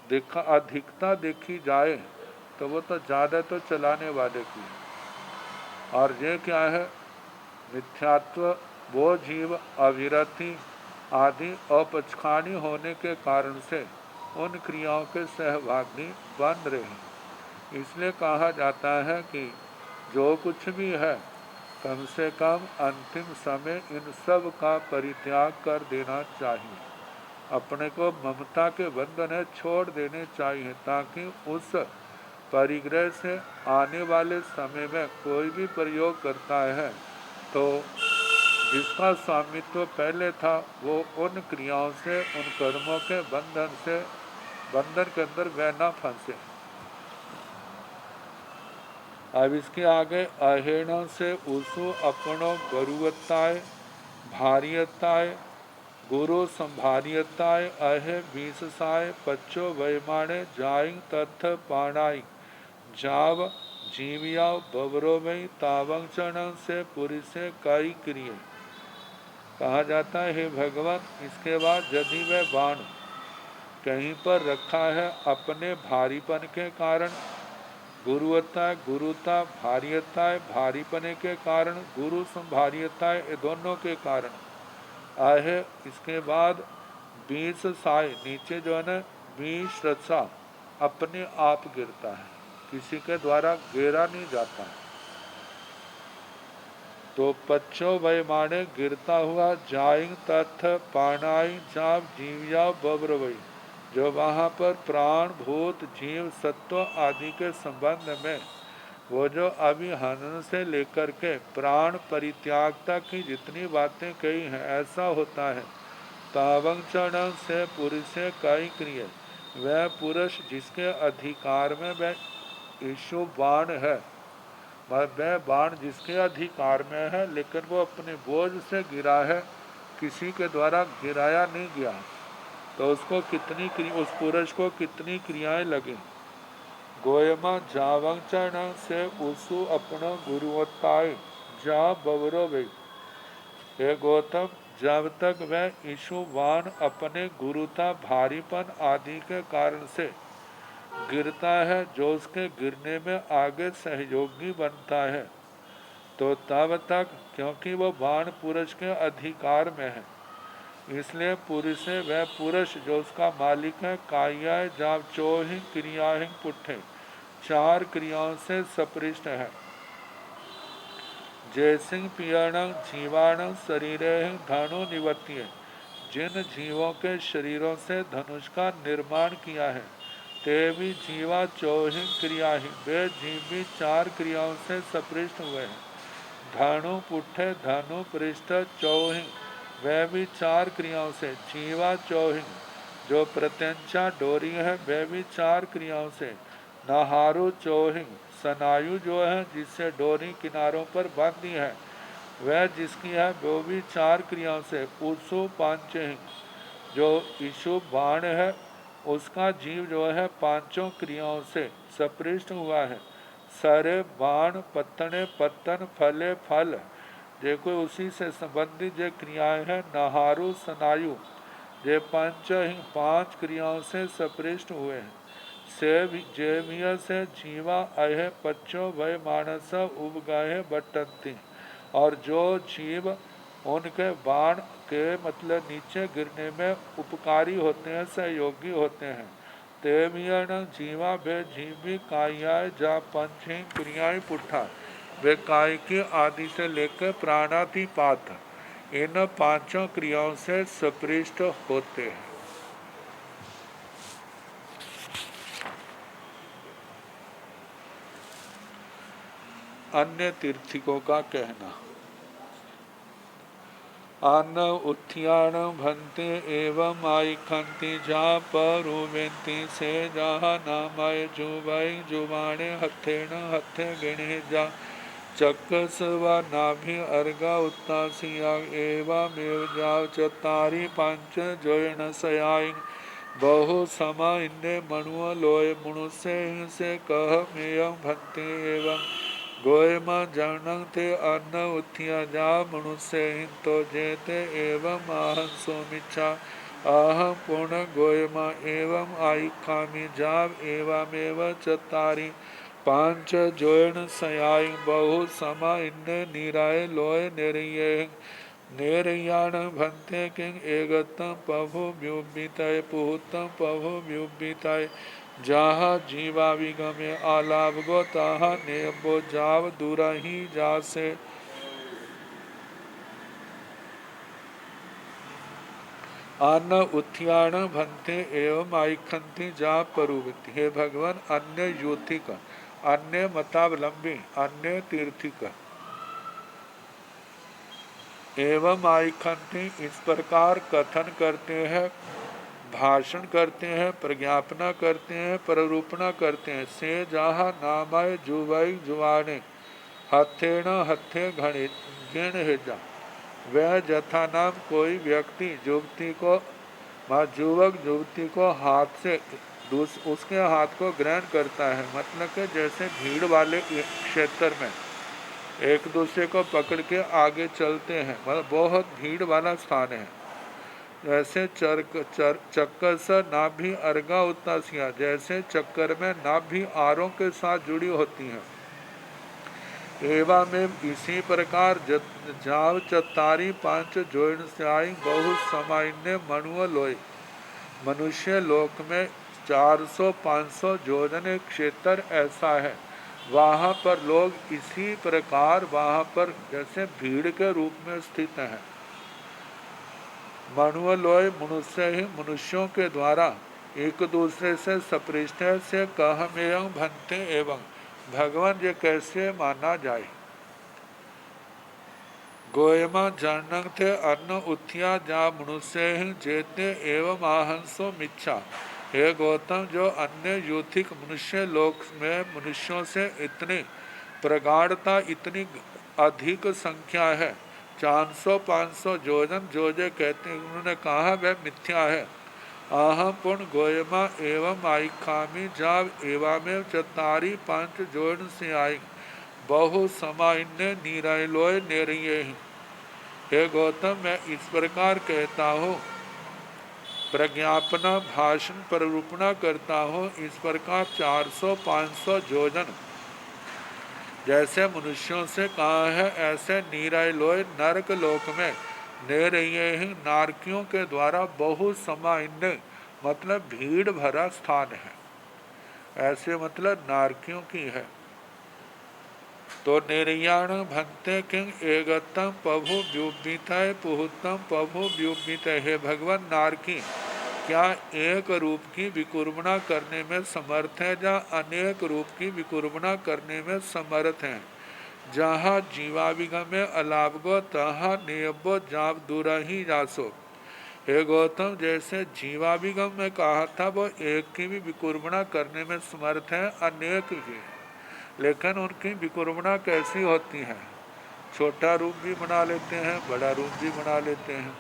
अधिकता देखी जाए तो वो तो ज़्यादा तो चलाने वाले की है। और ये क्या है, मिथ्यात्व, वो जीव अविरति आदि अपचखानी होने के कारण से उन क्रियाओं के सहभागी बन रहे हैं। इसलिए कहा जाता है कि जो कुछ भी है, कम से कम अंतिम समय इन सब का परित्याग कर देना चाहिए। अपने को ममता के बंधन छोड़ देने चाहिए, ताकि उस परिग्रह से आने वाले समय में कोई भी प्रयोग करता है तो जिसका स्वामित्व पहले था, वो उन क्रियाओं से, उन कर्मों के बंधन के अंदर वह न फंसे। अब इसके आगे अहेणों से उसु अपनो गरुवत्ताय भारियताय गुरु संभारियताय अहे 20 पच्चो वैमाणे जाई तथ पाणाई जाव जीविया बबरो में तावंग चरण से पुरी से कई क्रिय। कहा जाता है, हे भगवान, इसके बाद यदि वह बाण कहीं पर रखा है, अपने भारीपन के कारण गुरुवत्ता है, गुरुता, भारीयता है, भारीपने के कारण, गुरु संभारीयता है, ये दोनों के कारण आहे। इसके बाद 20 साय नीचे जो है ना 20 रसा अपने आप गिरता है, किसी के द्वारा गिरा नहीं जाता है। तो पच्चो भय माने गिरता हुआ जाइंग तथ पानाई जाप जीविया बब्रवई, जो वहाँ पर प्राण भूत जीव सत्व आदि के संबंध में वो जो अभी हनन से लेकर के प्राण परित्याग तक की जितनी बातें कही हैं, ऐसा होता है। तावंचरण से पुरुष से कई क्रिय, वह पुरुष जिसके अधिकार में वह ईशु बाण है, वह बाण जिसके अधिकार में है, लेकिन वो अपने बोझ से गिरा है, किसी के द्वारा गिराया नहीं गया, तो उसको उस पुरुष को कितनी क्रियाएं लगी। गोयमा जावंचरण से उसु अपना गुरुवत्ताए जा बवरो वे, हे गौतम, जब तक वह ईशुवान अपने गुरुता भारीपन आदि के कारण से गिरता है, जो उसके गिरने में आगे सहयोगी बनता है, तो तब तक क्योंकि वह बाण पुरुष के अधिकार में है, इसलिए पुरुष से वह पुरुष जो उसका मालिक है, काया जाप चोहि क्रियाहि पुट्ठे, 4 क्रियाओं से सपृष्ट है। जैसिंग पियण जीवाण शरीर धनु निवर्तिय, जिन जीवों के शरीरों से धनुष का निर्माण किया है, ते भी जीवा चौहि क्रिया ही, वे जीव भी 4 क्रियाओं से सपृष्ट हुए हैं। धनु पुट्ठे धनु पृष्ठ चौहि, वह भी 4 क्रियाओं से, जीवा चौहि जो प्रत्यंचा डोरी है, वह भी 4 क्रियाओं से, नहारु चौहि सनायु जो है जिससे डोरी किनारों पर बांधी है, वह जिसकी है वो भी 4 क्रियाओं से, उसु पांचहि जो ईशु बाण है, उसका जीव जो है 5 क्रियाओं से सपृष्ट हुआ है। सरे बाण पत्तने पत्तन फले फल, देखो उसी से संबंधित जो क्रियाएं हैं। नहारु सनायु जे 5 क्रियाओं से सपृष्ट हुए हैं। जेमिया से जीवा अहे पच्चो भय मानस उब गए बटंती, और जो जीव उनके बाण के मतलब नीचे गिरने में उपकारी होते हैं, सहयोगी होते हैं। तेमियन जीवा वे जीवी कायाय जा पंचही क्रियाएं पुट्ठा, वे काय के आदि से लेकर प्राणातिपात, इन 5 क्रियाओं से सपृष्ट होते हैं। अन्य तीर्थिकों का कहना, अन्न उत्थियान भंते एवं आइखंति जा परुवेंति से जहा नामाय जुबाई जुबाणे हथेन हथे गिणे जा चक्कस व नाभि अर्गा उत्तासिया एवमेव जाव चतारी 5 जोयन सयाई बहु समा इन्ने मनुअ लोय मनुष्य से कह मेयं भंते एवं गोयमा जनंग ते अन्न उत्थिया जा मनुष्य हिंतो जेते एवं आहं सोमिच्छा आहं पूर्ण गोयमा एवं आयुखामी जाव एवमेव चतारी 5 जोयन सयाई बहु समा इन्ने नीराय लोय नेरिये नेरयान भंते किंग एगतम पभु व्युबितय पुहुतम पभु व्युबितय जहा जीवा विगमे आलाभ गो ताहा नेबो जाव दूरही जासे। अन्न उत्थियान भंते एवं आइखंति जा परुवित, हे भगवान अन्य योथिक, अन्य मतावलंबी, अन्य तीर्थिक एवं आइखंति इस प्रकार कथन करते हैं, भाषण करते हैं, प्रज्ञापना करते हैं, प्ररूपणा करते हैं। से जहा नामाय जुवाई जुवाने हथेण हथे घणे गिण हेजा, वह जथा नाम कोई व्यक्ति युवती को युवक युवती को हाथ से उसके हाथ को ग्रहण करता है, मतलब कि जैसे भीड़ वाले क्षेत्र में एक दूसरे को पकड़ के आगे चलते हैं, मतलब बहुत भीड़ वाला स्थान है, जैसे चक्कर नाभि अर्गा उत्तासिया, जैसे चक्कर में नाभि आरों के साथ जुड़ी होती हैं। एवं में इसी प्रकार जाव चतारी पांच जोइन स्याई बहु समान्य मनुअ लोय। मनुष्य लोक में 400-500 जोजन क्षेत्र ऐसा है, वहाँ पर लोग इसी प्रकार वहाँ पर जैसे भीड़ के रूप में स्थित हैं। मनुअलोय मनुष्य ही मनुष्यों के द्वारा एक दूसरे से सपृष्ठ से कहमेयं भनते एवं भगवान ये कैसे माना जाए। गोयमा जानंग थे अन्न उत्थिया जा मनुष्य ही जेते एवं आहंसो मिच्छा। हे गौतम, जो अन्य यूथिक मनुष्य लोक में मनुष्यों से इतनी प्रगाढ़ता, इतनी अधिक संख्या है, 400-500 जोजन जोजे कहते हैं, उन्होंने कहा वह मिथ्या है। आहम पुण्य गोयमा एवं आइखामी जाव एवमेव चतारी पांच जोन से आई बहु समान्य नीरलोय नेरिये। हे गौतम, मैं इस प्रकार कहता हूँ, प्रज्ञापना भाषण प्ररूपणा करता हूँ, इस प्रकार 400-500 जोजन जैसे मनुष्यों से कहा है, ऐसे नीरलोय नरक लोक में नेरिये नारकियों के द्वारा बहु समान्य मतलब भीड़ भरा स्थान है, ऐसे मतलब नारकियों की है। तो निर्याण भंते किंग एगतम प्रभु व्युपितय पुहुतम प्रभु व्युपितय। हे भगवान, नारकी क्या एक रूप की विकुर्बना करने में समर्थ है या अनेक रूप की विकुर्बना करने में समर्थ है। जहाँ जीवाभिगम में अलाभगो तहाँ नियबो जाप दूरही जासो। हे गौतम, जैसे जीवाभिगम में कहा था वो एक की भी विकुर्बना करने में समर्थ है, अनेक की, लेकिन उनकी विकुर्बना कैसी होती है, छोटा रूप भी बना लेते हैं, बड़ा रूप भी बना लेते हैं,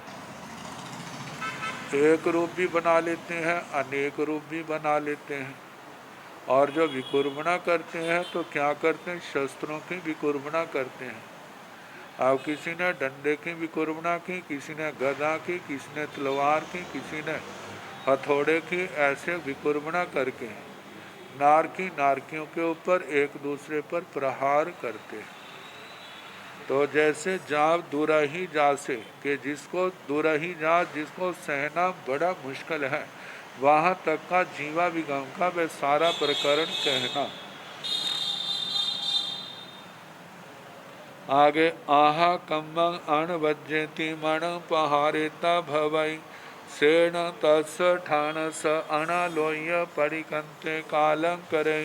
एक रूप भी बना लेते हैं, अनेक रूप भी बना लेते हैं। और जो विकुर्बना करते हैं तो क्या करते हैं, शस्त्रों की विकुर्बना करते हैं। अब किसी ने डंडे की विकुर्बना की, किसी ने गदा की, किसी ने तलवार की, किसी ने हथौड़े की, ऐसे विकुर्बना करके नारकियों के ऊपर एक दूसरे पर प्रहार करते हैं। तो जैसे जाव दूरही जा से कि जिसको दूरही जा, जिसको सहना बड़ा मुश्किल है, वहाँ तक का जीवा विगम का वह सारा प्रकरण कहना। आगे आहा कम्मं अणवज्यति मण पहारेता भवई सेण तत्स ठाणस अणालोह्य परिकंते कालं करे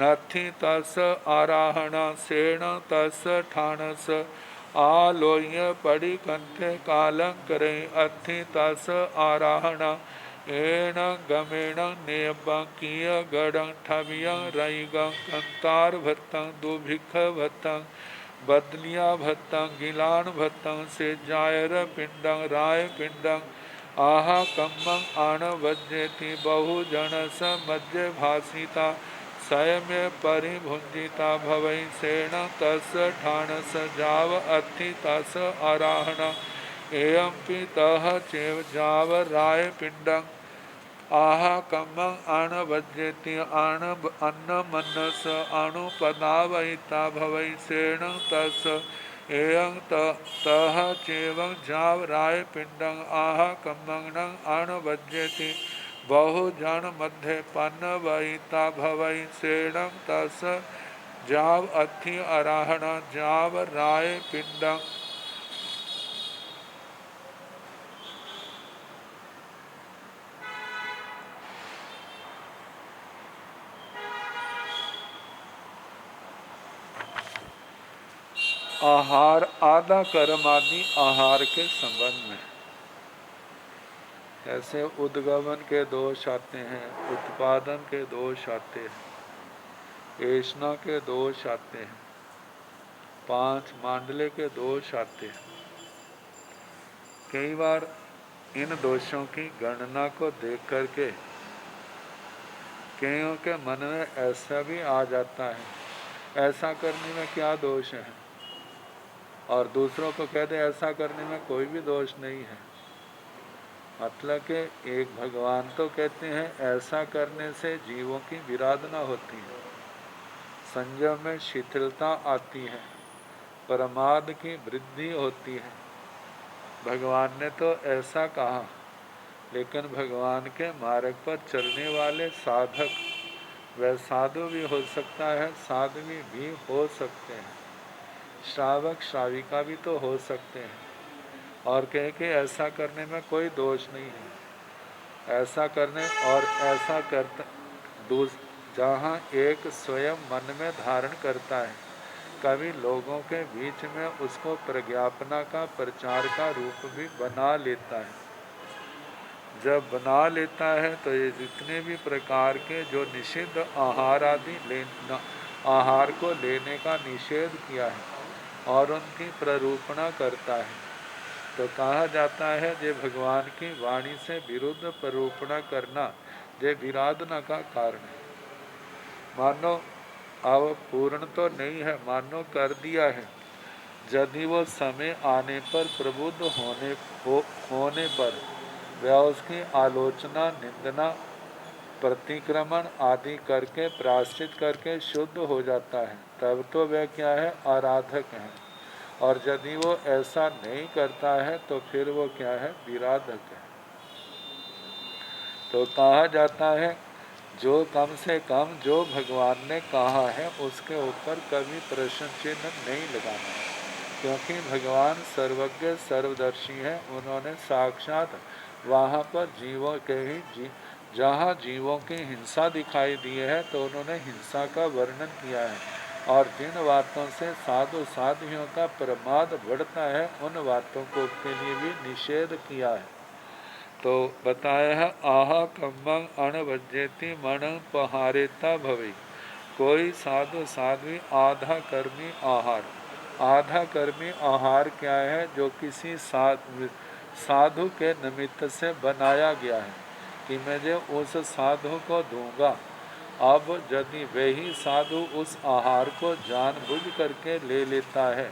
नथि तस आराहण सेण तस ठाणस आलोह्य परिकंते कालं करे अथि तस आराहण एण गमेण नेयं किय गडं ठवियं रईगं कंतार भत्तं दुभिक्ष भत्तं बदलिया भत्तं गिलान भत्तं से जायर पिंडं राय पिंडं आहा कम्मं आण वज्यति बहुजन स मध्य भासिता स्वयं परिभुंजिता भवै सेण तस ठाणस जाव अथि तस आराहण एयं पितः चेव जाव राय पिंडं आहा कम्मं अण वज्यति अण अन्न मनस अणुपदावयिता भवै सेण तस एयं तह चेवं जाव राय पिंडं आहा कम्मं अण वज्यति बहुजन मध्य पन्नवयिता भवै सेण तस जाव अथि अराहण जाव राय पिंडं। आहार आधा कर्म आदि आहार के संबंध में ऐसे उद्गमन के दोष आते हैं, उत्पादन के दोष आते हैं, ऐष्णा के दोष आते हैं, 5 मांडले के दोष आते हैं। कई बार इन दोषों की गणना को देख करके कईयों के मन में ऐसा भी आ जाता है, ऐसा करने में क्या दोष है, और दूसरों को कहते ऐसा करने में कोई भी दोष नहीं है। मतलब कि एक भगवान तो कहते हैं ऐसा करने से जीवों की विराधना होती है, संयम में शिथिलता आती है, प्रमाद की वृद्धि होती है। भगवान ने तो ऐसा कहा, लेकिन भगवान के मार्ग पर चलने वाले साधक, वह साधु भी हो सकता है, साध्वी भी हो सकते हैं, श्रावक श्राविका भी तो हो सकते हैं, और कह के ऐसा करने में कोई दोष नहीं है। ऐसा करने और ऐसा करता जहाँ एक स्वयं मन में धारण करता है, कभी लोगों के बीच में उसको प्रज्ञापना का प्रचार का रूप भी बना लेता है। जब बना लेता है तो ये जितने भी प्रकार के जो निषिद्ध आहार आदि आहार को लेने का निषेध किया है और उनकी प्ररूपणा करता है, तो कहा जाता है जे भगवान की वाणी से विरुद्ध प्ररूपणा करना जे विराधना का कारण है। मानो अब पूर्ण तो नहीं है, मानो कर दिया है, यदि वो समय आने पर प्रबुद्ध होने पर वह उसकी आलोचना, निंदना, प्रतिक्रमण आदि करके प्रायश्चित करके शुद्ध हो जाता है, तब तो वह क्या है, आराधक है। और यदि वो ऐसा नहीं करता है तो फिर वो क्या है, विराधक है। तो कहा जाता है जो कम से कम जो भगवान ने कहा है उसके ऊपर कभी प्रश्न चिन्ह नहीं लगाना है, क्योंकि भगवान सर्वज्ञ सर्वदर्शी हैं। उन्होंने साक्षात वहाँ पर जीवों के ही जहाँ जीवों की हिंसा दिखाई दी है तो उन्होंने हिंसा का वर्णन किया है, और जिन बातों से साधु साध्वियों का प्रमाद बढ़ता है उन बातों को के लिए भी निषेध किया है। तो बताया है आह कम्मं अणवज्येति मन पहारेता भवे। कोई साधु साध्वी आधा कर्मी आहार, आधा कर्मी आहार क्या है, जो किसी साधु के निमित्त से बनाया गया है कि मैं जो उस साधु को दूंगा। अब यदि वही साधु उस आहार को जानबूझ करके ले लेता है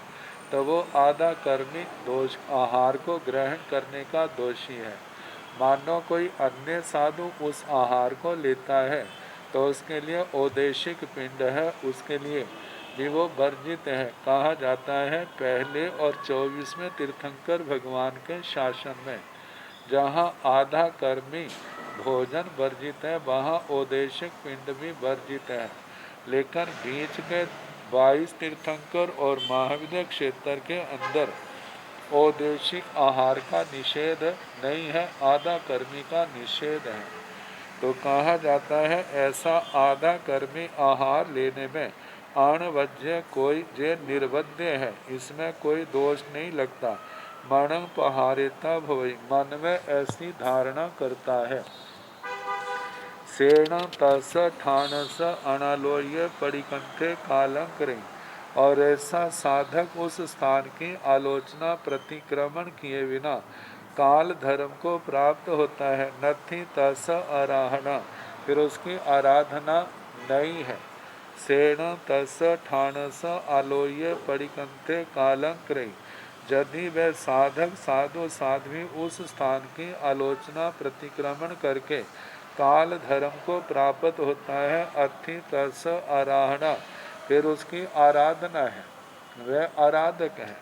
तो वो आधा कर्मी दोष आहार को ग्रहण करने का दोषी है। मानो कोई अन्य साधु उस आहार को लेता है तो उसके लिए औदेशिक पिंड है, उसके लिए भी वो वर्जित है। कहा जाता है पहले और 24वें तीर्थंकर भगवान के शासन में जहाँ आधा कर्मी भोजन वर्जित है वहाँ औदेशिक पिंड भी वर्जित है, लेकिन बीच के 22 तीर्थंकर और महाविद्य क्षेत्र के अंदर औदेशिक आहार का निषेध नहीं है, आधा कर्मी का निषेध है। तो कहा जाता है ऐसा आधा कर्मी आहार लेने में आणवज्य कोई जे निर्वध्य है, इसमें कोई दोष नहीं लगता। मन पहारेता भवई, मन में ऐसी धारणा करता है। सेण तस ठानस अनालोय परिकंठे कालंकरे, और ऐसा साधक उस स्थान की आलोचना प्रतिक्रमण किए बिना काल धर्म को प्राप्त होता है। नथी तस आराधना, फिर उसकी आराधना नहीं है। सेण तस ठानस आलोय परिकंठे कालंकरे, यदि वह साधक साधु साध्वी उस स्थान की आलोचना प्रतिक्रमण करके काल धर्म को प्राप्त होता है। अथि तस आराधना, फिर उसकी आराधना है, वह आराधक है।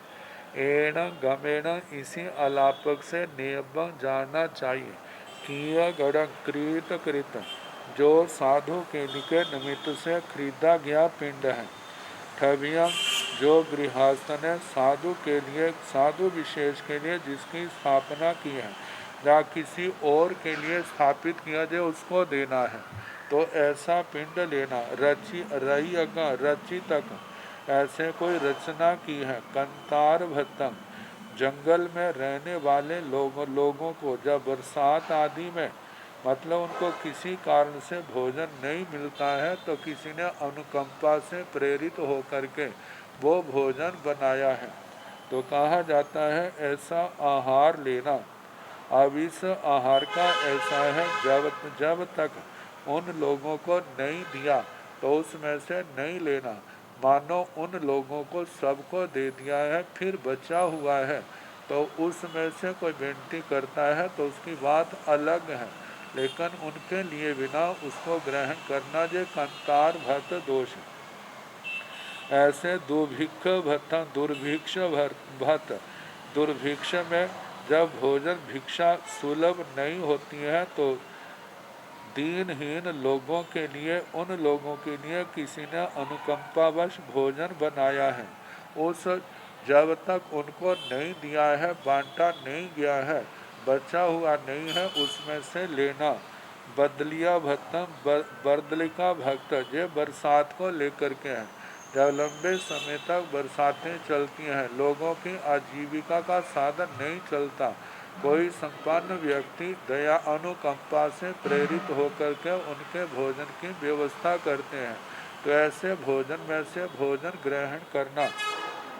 एण गमेण, इसी अलापक से नियम जानना चाहिए। किय गढ़ कृत कृत, जो साधु के निमित्त से खरीदा गया पिंड है। ठबियम, जो गृहस्थ ने साधु के लिए, साधु विशेष के लिए जिसकी स्थापना की है या किसी और के लिए स्थापित किया जाए उसको देना है, तो ऐसा पिंड लेना। रचितक, ऐसे कोई रचना की है। कंतार भत्तम, जंगल में रहने वाले लोगों को जब बरसात आदि में मतलब उनको किसी कारण से भोजन नहीं मिलता है तो किसी ने अनुकंपा से प्रेरित होकर के वो भोजन बनाया है। तो कहा जाता है ऐसा आहार लेना। अब इस आहार का ऐसा है, जब तक उन लोगों को नहीं दिया तो उसमें से नहीं लेना। मानो उन लोगों को सबको दे दिया है, फिर बचा हुआ है तो उसमें से कोई बेनती करता है तो उसकी बात अलग है, लेकिन उनके लिए बिना उसको ग्रहण करना जो कंतार भत दोष है। ऐसे दुर्भिक्ष भत दुर्भिक्ष में जब भोजन भिक्षा सुलभ नहीं होती है तो दीनहीन लोगों के लिए, उन लोगों के लिए किसी ने अनुकंपावश भोजन बनाया है। उस जब तक उनको नहीं दिया है, बांटा नहीं गया है, बचा हुआ नहीं है, उसमें से लेना। बदलिया भक्तम बर्दलिका भक्त ये बरसात को लेकर के हैं। जब लंबे समय तक बरसातें चलती हैं, लोगों की आजीविका का साधन नहीं चलता, कोई संपन्न व्यक्ति दया अनुकंपा से प्रेरित होकर के उनके भोजन की व्यवस्था करते हैं, तो ऐसे भोजन में से भोजन ग्रहण करना।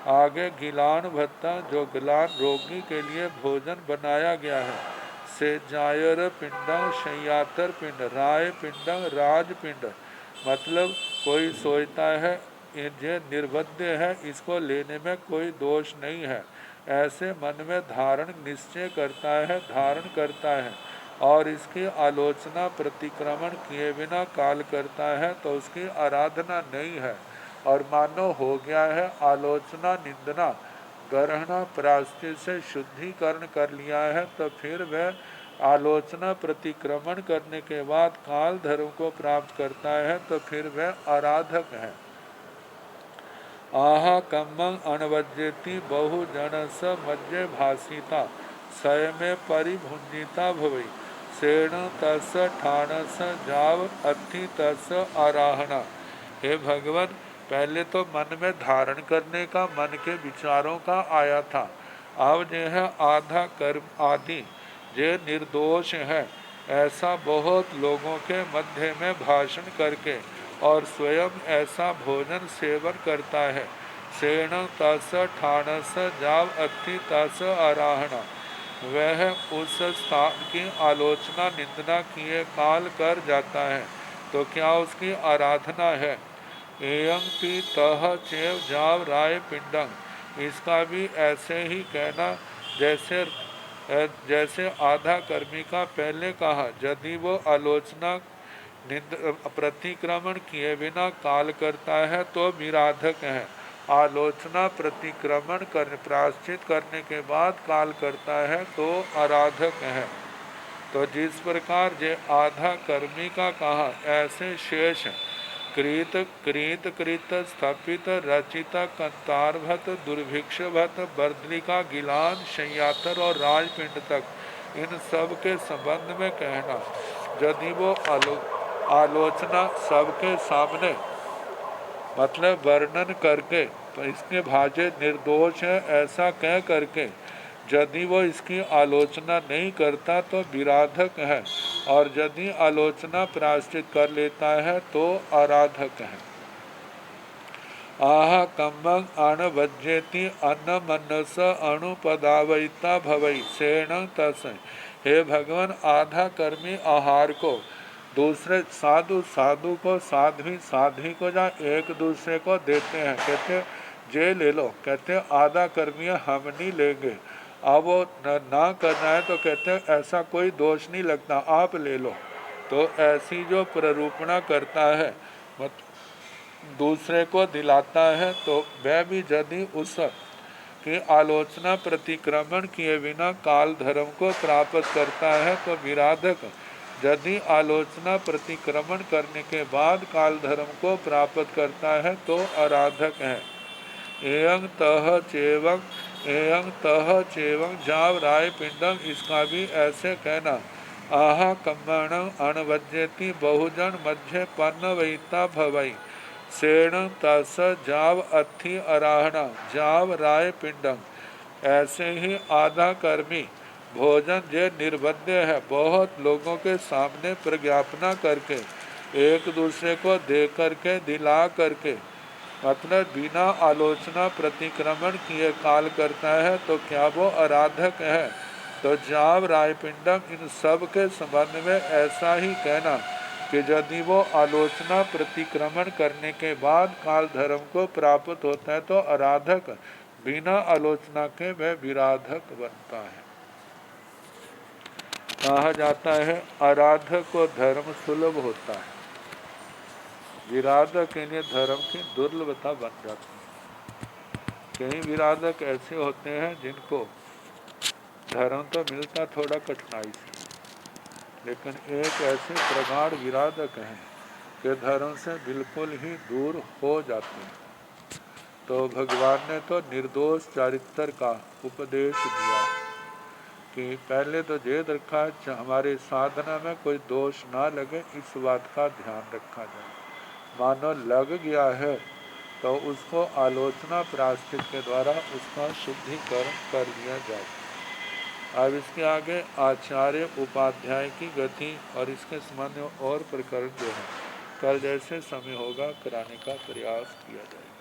आगे गिलान भत्ता, जो गिलान रोगी के लिए भोजन बनाया गया है। से जायर पिंडं शय्यातर पिंड, राय पिंडं राज पिंड, मतलब कोई सोचता है ये निर्बद्ध है, इसको लेने में कोई दोष नहीं है, ऐसे मन में धारण निश्चय करता है, धारण करता है और इसकी आलोचना प्रतिक्रमण किए बिना काल करता है तो उसकी आराधना नहीं है। और मानो हो गया है आलोचना निंदना ग्रहणा प्रायश्चित से शुद्धिकरण कर लिया है, तो फिर वह आलोचना प्रतिक्रमण करने के बाद काल धर्म को प्राप्त करता है, तो फिर वह आराधक है। आहा कम्मं अणवज्यति बहु जनस मज्जे भासिता स्वयं परिभुंजिता भवई सेण तस ठाणस जाव अति तस आराहना। हे भगवान, पहले तो मन में धारण करने का मन के विचारों का आया था, अब यह आधा कर्म आदि जे निर्दोष है, ऐसा बहुत लोगों के मध्य में भाषण करके और स्वयं ऐसा भोजन सेवन करता है। सेण तस ठाणस जाव अति तस आराहना, वह उस स्थान की आलोचना निंदना किए काल कर जाता है, तो क्या उसकी आराधना है। एयं पी तह चेव जाव राय पिंडंग, इसका भी ऐसे ही कहना जैसे आधा कर्मी का पहले कहा, यदि वो आलोचना प्रतिक्रमण किए बिना काल करता है तो विराधक है, आलोचना प्रतिक्रमण कर प्रायश्चित करने के बाद काल करता है तो आराधक है। तो जिस प्रकार जे आधा कर्मी का कहा, ऐसे शेष कृत कृत कृत स्थापित रचित कंतारभत दुर्भिक्षभत बर्दलिका गिलान शय्यातर और राजपिंड तक, इन सब के संबंध में कहना। यदि वो आलोचना सबके सामने मतलब वर्णन करके तो इसके भाजे निर्दोष है ऐसा कह करके यदि वो इसकी आलोचना नहीं करता तो विराधक है, और यदि आलोचना प्रायश्चित कर लेता है तो आराधक है। आह कम्मं अणवज्येति अन्न मनस अणुपदावयिता भवई सेण तस। हे भगवान, आधा कर्मी आहार को दूसरे साधु को साध्वी को जहाँ एक दूसरे को देते हैं, कहते जे ले लो, कहते आधा कर्मी हम नहीं लेंगे, अब वो ना करना है तो कहते ऐसा कोई दोष नहीं लगता, आप ले लो। तो ऐसी जो प्ररूपणा करता है दूसरे को दिलाता है, तो वह भी यदि उस की आलोचना प्रतिक्रमण किए बिना काल धर्म को प्राप्त करता है तो विराधक, यदि आलोचना प्रतिक्रमण करने के बाद काल धर्म को प्राप्त करता है तो आराधक है। एयं तह चेवं जाव राय पिंडम, इसका भी ऐसे कहना। आहा कम्मण अणवज्यति बहुजन मध्य पन्नवयिता भवई सेण तस जाव अथि अराहना जाव राय पिंडम। ऐसे ही आधा कर्मी भोजन जे निर्बद्ध है, बहुत लोगों के सामने प्रज्ञापना करके एक दूसरे को दे करके दिला करके मतलब बिना आलोचना प्रतिक्रमण किए काल करता है, तो क्या वो आराधक है। तो जाव राय पिंडम, इन सब के संबंध में ऐसा ही कहना कि यदि वो आलोचना प्रतिक्रमण करने के बाद काल धर्म को प्राप्त होता है तो आराधक, बिना आलोचना के वह विराधक बनता है। कहा जाता है आराधक को धर्म सुलभ होता है, विराधक के लिए धर्म की दुर्लभता बन जाती है। कई विराधक ऐसे होते हैं जिनको धर्म तो मिलता थोड़ा कठिनाई से, लेकिन एक ऐसे प्रगाढ़ विराधक हैं कि धर्म से बिल्कुल ही दूर हो जाते हैं। तो भगवान ने तो निर्दोष चरित्र का उपदेश दिया कि पहले तो जेद रखा हमारे साधना में कोई दोष ना लगे, इस बात का ध्यान रखा जाए। मानो लग गया है तो उसको आलोचना प्रायश्चित के द्वारा उसका शुद्धिकरण कर लिया जाए। अब इसके आगे आचार्य उपाध्याय की गति और इसके संबंध में और प्रकरण जो है कल जैसे समय होगा कराने का प्रयास किया जाएगा।